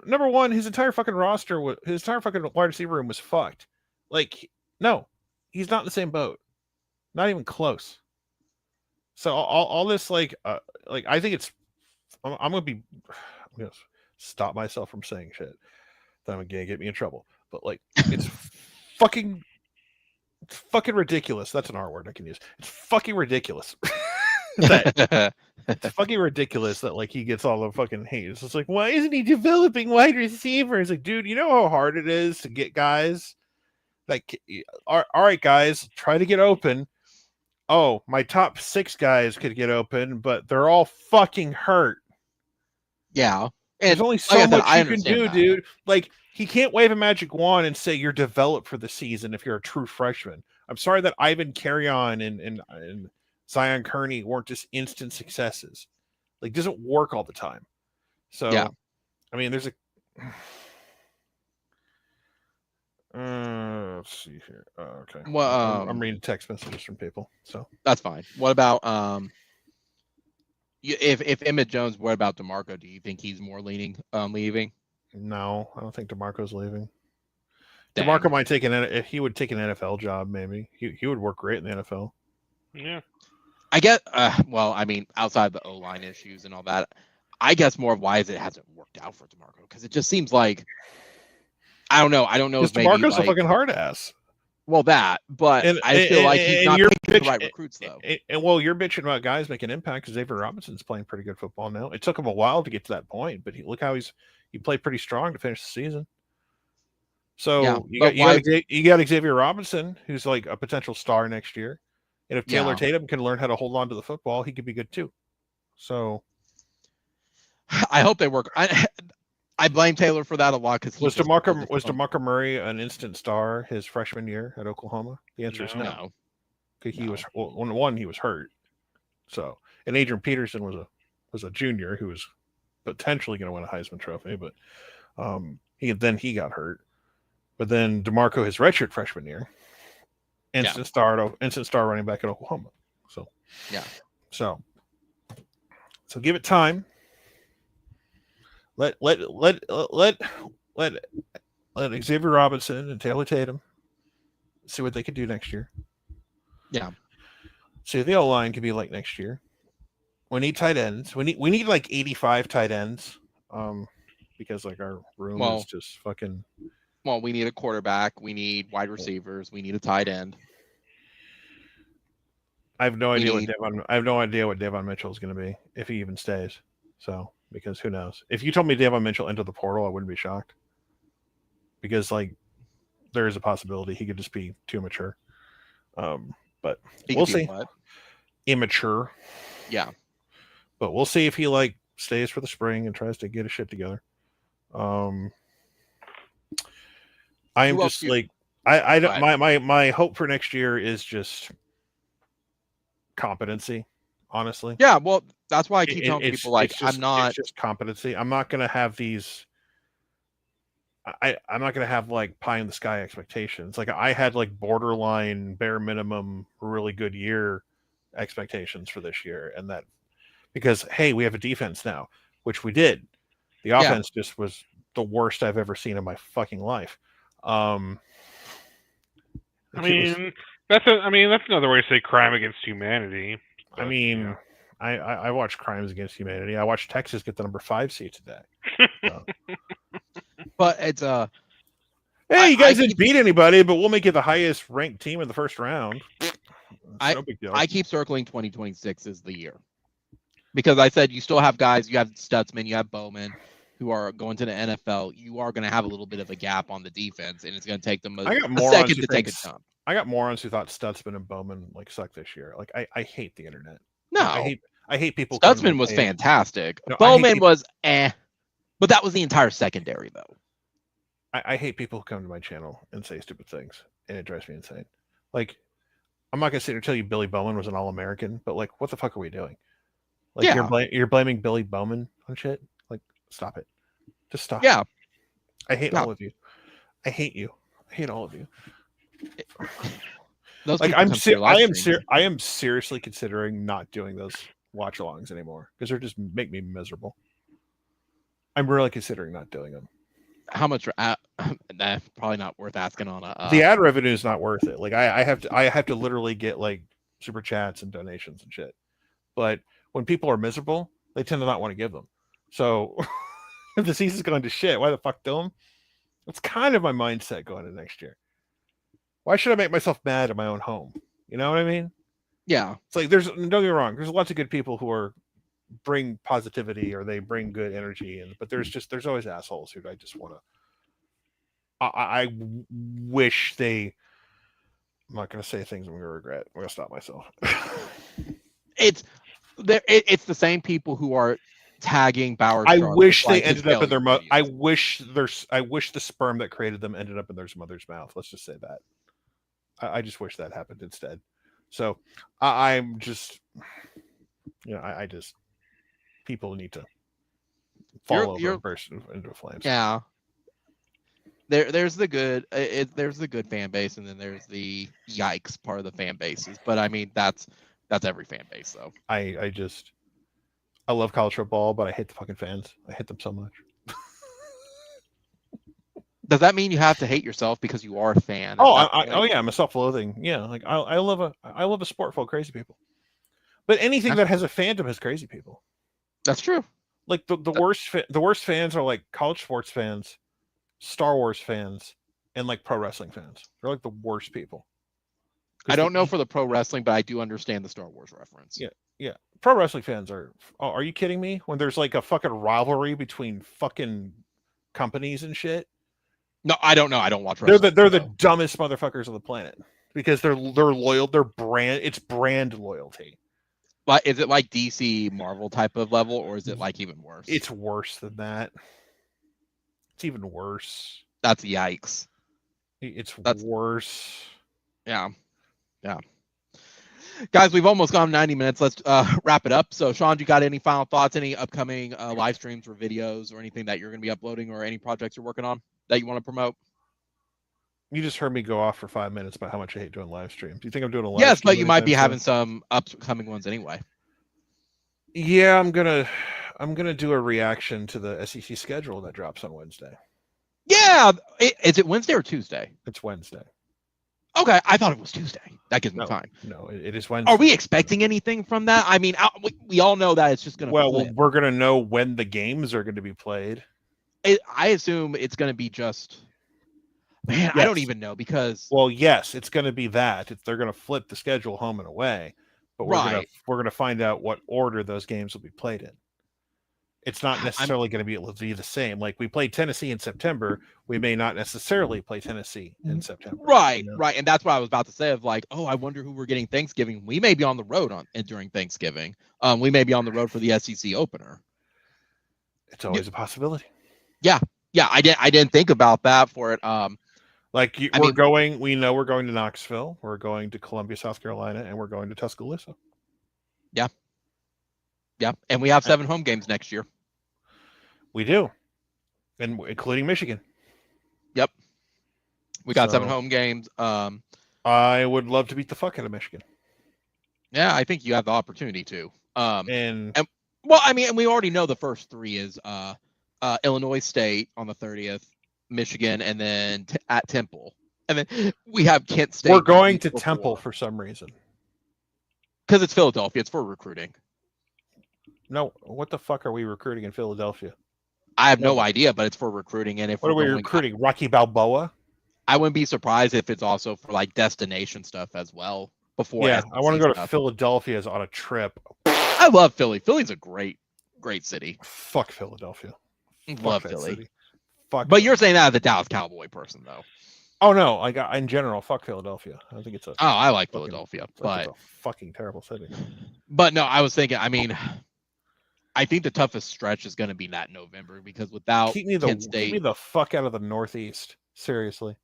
number one, his entire fucking wide receiver room was fucked. Like, no, he's not in the same boat. Not even close. So all this like I think it's. I'm gonna stop myself from saying shit that I'm gonna get me in trouble. But like, it's fucking ridiculous. That's an R word I can use. It's fucking ridiculous. It's fucking ridiculous that like he gets all the fucking hate. It's just like, why isn't he developing wide receivers? Like, dude, you know how hard it is to get guys. Like, all right, guys, try to get open. Oh, my top 6 guys could get open, but they're all fucking hurt. Yeah. And there's only so much you can do, dude. Like, he can't wave a magic wand and say you're developed for the season if you're a true freshman. I'm sorry that Ivan Carrion and Zion Kearney weren't just instant successes. like doesn't work all the time. So Yeah. I mean, there's a let's see here. Okay. Well, I'm reading text messages from people, so that's fine. What about if Emmett Jones? What about DeMarco? Do you think he's more leaning on leaving? no, I don't think DeMarco's leaving. Dang. DeMarco might take if he would take an NFL job, maybe he would work great in the NFL. Yeah. I get. Well, I mean, outside the O-line issues and all that, I guess more of why is it hasn't worked out for DeMarco, because it just seems like I don't know. I don't know if Because maybe DeMarco's like, a fucking hard ass. well, that, but I feel like he's not picking the right recruits though. And well, you're bitching about guys making impact because Xavier Robinson's playing pretty good football now. It took him a while to get to that point, but look how he played pretty strong to finish the season. So Yeah, you got Xavier Robinson, who's like a potential star next year, and if Taylor Yeah. Tatum can learn how to hold on to the football, he could be good too. So I hope they work. I blame Taylor for that a lot because was DeMarco Murray an instant star his freshman year at Oklahoma? The answer is no. No. He was one. He was hurt. So, and Adrian Peterson was a junior who was potentially going to win a Heisman Trophy, but he got hurt. But then DeMarco, his redshirt freshman year, instant star running back at Oklahoma. So yeah. So give it time. Let Xavier Robinson and Taylor Tatum see what they can do next year. Yeah. See what the O-line can be like next year. We need tight ends. We need like 85 tight ends. Because like our room is just fucking. Well, we need a quarterback. We need wide receivers. We need a tight end. I have no idea what Devon Mitchell is going to be if he even stays. So because who knows? If you told me Devon Mitchell entered the portal, I wouldn't be shocked. Because like there is a possibility he could just be too mature. But we'll see. What? Immature. Yeah. But we'll see if he like stays for the spring and tries to get his shit together. I am just like I don't my hope for next year is just competency, honestly. Yeah, well, that's why I keep telling people like it's just competency. I'm not gonna have these I'm not gonna have like pie in the sky expectations. Like I had like borderline bare minimum really good year expectations for this year, and that because hey, we have a defense now, which we did. The offense just was the worst I've ever seen in my fucking life. That's another way to say crime against humanity. But, I watch crimes against humanity. I watched Texas get the number 5 seed today. So. But it's hey, you guys didn't beat anybody, but we'll make you the highest ranked team in the first round. No big deal. I keep circling 2026 as the year because I said you still have guys. You have Stutzman, you have Bowman, who are going to the NFL. You are going to have a little bit of a gap on the defense, and it's going to take them a second to take a jump. I got morons who thought Stutzman and Bowman like suck this year. Like I hate the internet. No, I hate people. Stutzman was fantastic. No, Bowman was but that was the entire secondary though. I hate people who come to my channel and say stupid things, and it drives me insane. Like, I'm not gonna sit here and tell you Billy Bowman was an All-American, but like, what the fuck are we doing? Like, you're blaming Billy Bowman on shit. Like, stop it. Just stop. Yeah. I hate all of you. I hate you. I hate all of you. Like, I am seriously considering not doing those watch-alongs anymore because they're just make me miserable. I'm really considering not doing them. How much? That's probably not worth asking on a. The ad revenue is not worth it. Like I have to literally get like super chats and donations and shit. But when people are miserable, they tend to not want to give them. So if the season's going to shit, why the fuck do them? That's kind of my mindset going into next year. Why should I make myself mad at my own home? You know what I mean? Yeah. It's like don't get me wrong. There's lots of good people who bring positivity or they bring good energy but there's always assholes who I just want to I wish I'm not going to say things I'm going to regret. I'm going to stop myself. It's the same people who are tagging Bauer. I wish they ended up in their mother. I wish the sperm that created them ended up in their mother's mouth. Let's just say that. I just wish that happened instead. So I'm just, I just people need to fall over and burst into flames. Yeah. There's the good there's the good fan base, and then there's the yikes part of the fan bases. But I mean that's every fan base though. I love college football, but I hate the fucking fans. I hate them so much. Does that mean you have to hate yourself because you are a fan? Oh yeah, I'm a self-loathing. Yeah, like I love a sport full of crazy people. But anything that has a fandom has crazy people. That's true. Like the worst fans are like college sports fans, Star Wars fans, and like pro wrestling fans. They're like the worst people. I don't know for the pro wrestling, but I do understand the Star Wars reference. Yeah. Pro wrestling fans are. Oh, are you kidding me? When there's like a fucking rivalry between fucking companies and shit. No, I don't know. I don't watch wrestling. They're the dumbest motherfuckers on the planet because they're loyal. They're it's brand loyalty. But is it like DC Marvel type of level, or is it like even worse? It's worse than that. It's even worse. That's yikes. That's worse. Yeah. Guys, we've almost gone 90 minutes. Let's wrap it up. So, Sean, do you got any final thoughts, any upcoming live streams or videos or anything that you're going to be uploading or any projects you're working on that you want to promote? You just heard me go off for 5 minutes about how much I hate doing live streams. Do you think I'm doing a live Yes, stream? but you might be having some upcoming ones anyway. Yeah, I'm gonna do a reaction to the SEC schedule that drops on Wednesday. Yeah. Is it Wednesday or Tuesday? It's Wednesday. Okay, I thought it was Tuesday. That gives me time. No, it is Wednesday. Are we expecting anything from that? I mean, we all know that it's just going to flip. We're going to know when the games are going to be played. I assume it's going to be just... Man, yes. I don't even know because... Well, yes, it's going to be that. They're going to flip the schedule home and away. But we're going to find out what order those games will be played in. It's not necessarily going to be the same. Like we played Tennessee in September, we may not necessarily play Tennessee in September. Right, right. And that's what I was about to say of like, oh, I wonder who we're getting Thanksgiving. We may be on the road during Thanksgiving. We may be on the road for the SEC opener. It's always a possibility. Yeah. I didn't think about that for it. We know we're going to Knoxville, we're going to Columbia, South Carolina, and we're going to Tuscaloosa. Yeah, and we have 7 home games next year. We do, and including Michigan. Yep, we got 7 home games. I would love to beat the fuck out of Michigan. Yeah, I think you have the opportunity to. And well, I mean, and we already know the first 3 is Illinois State on the 30th, Michigan, and then at Temple, and then we have Kent State. We're going to Temple for some reason because it's Philadelphia. It's for recruiting. No, what the fuck are we recruiting in Philadelphia? I have no idea, but it's for recruiting. And if what are we recruiting? Rocky Balboa? I wouldn't be surprised if it's also for like destination stuff as well. I want to go to Philadelphia as on a trip. I love Philly. Philly's a great city. Fuck Philadelphia. Love Philly. City. Fuck. But you're saying that as a Dallas Cowboy person, though. Oh no, in general, fuck Philadelphia. I think it's a. Oh, I like Philadelphia, but it's a fucking terrible city. But no, I was thinking. I mean. I think the toughest stretch is going to be that November because without keep me the fuck out of the Northeast. Seriously.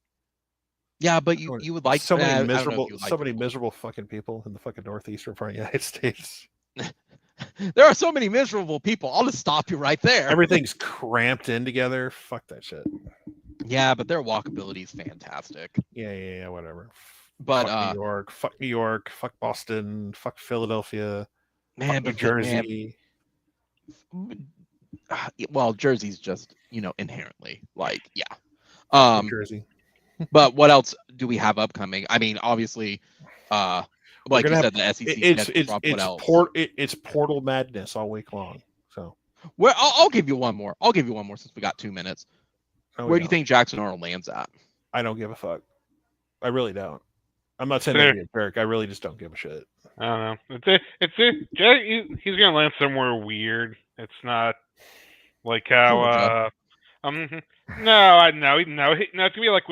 Yeah, but you would like so many miserable fucking people in the fucking northeastern part of the United States. There are so many miserable people. I'll just stop you right there. Everything's cramped in together. Fuck that shit. Yeah, but their walkability is fantastic. Yeah, whatever. But fuck New York, fuck Boston, fuck Philadelphia, fuck New Jersey. Well, Jersey's just, inherently like, yeah. Jersey. But what else do we have upcoming? I mean, obviously, like you said, the SEC. It's Portal Madness all week long. So, I'll give you one more. Since we got 2 minutes. Where do you think Jackson Arnold lands at? I don't give a fuck. I really don't. I'm not saying that to be a jerk. I really just don't give a shit. I don't know. He's gonna land somewhere weird. It's not like how no. It's gonna be like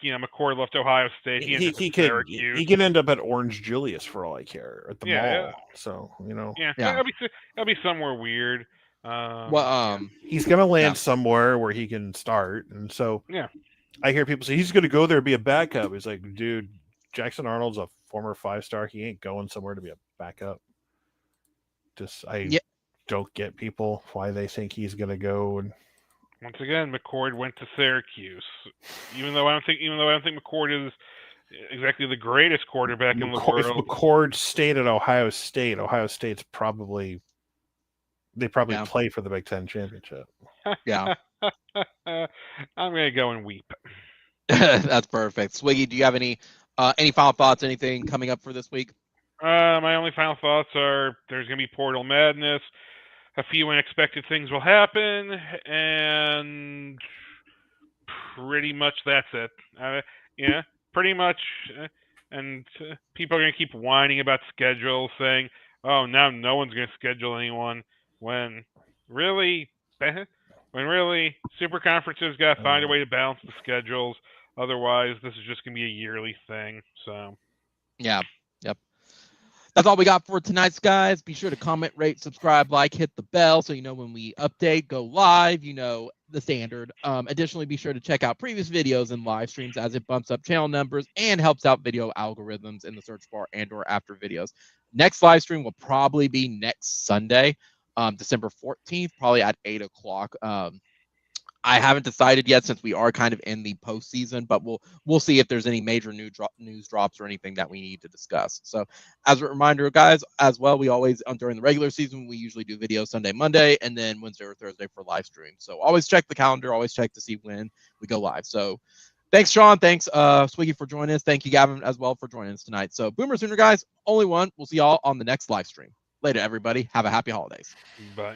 McCord left Ohio State. He can end up at Orange Julius for all I care at the mall. Yeah. So it'll be somewhere weird. He's gonna land somewhere where he can start, and so I hear people say he's gonna go there and be a backup. He's like, dude, Jackson Arnold's a former 5-star. He ain't going somewhere to be a backup. don't get people why they think he's going to go. And once again, McCord went to Syracuse. Even though I don't think McCord is exactly the greatest quarterback in the world. If McCord stayed at Ohio State's probably play for the Big Ten championship. Yeah. I'm gonna go and weep. That's perfect. Swiggy, do you have any final thoughts? Anything coming up for this week? My only final thoughts are there's gonna be Portal Madness. A few unexpected things will happen, and pretty much that's it. Yeah, pretty much. And people are going to keep whining about schedules, saying, "Oh, now no one's going to schedule anyone." When really, super conferences got to find a way to balance the schedules. Otherwise, this is just going to be a yearly thing. So, yeah, yep. That's all we got for tonight's guys. Be sure to comment, rate, subscribe, like, hit the bell so you know when we update, go live, you know, the standard. Additionally, be sure to check out previous videos and live streams as it bumps up channel numbers and helps out video algorithms in the search bar and or after videos. Next live stream will probably be next Sunday, December 14th, probably at 8 o'clock. I haven't decided yet since we are kind of in the postseason, but we'll see if there's any major news drops or anything that we need to discuss. So, as a reminder, guys, as well, we always during the regular season we usually do videos Sunday, Monday, and then Wednesday or Thursday for live stream. So always check the calendar, always check to see when we go live. So, thanks, Sean. Thanks, Swiggy, for joining us. Thank you, Gavin, as well for joining us tonight. So, Boomer Sooner, guys, only one. We'll see y'all on the next live stream. Later, everybody. Have a happy holidays. bye.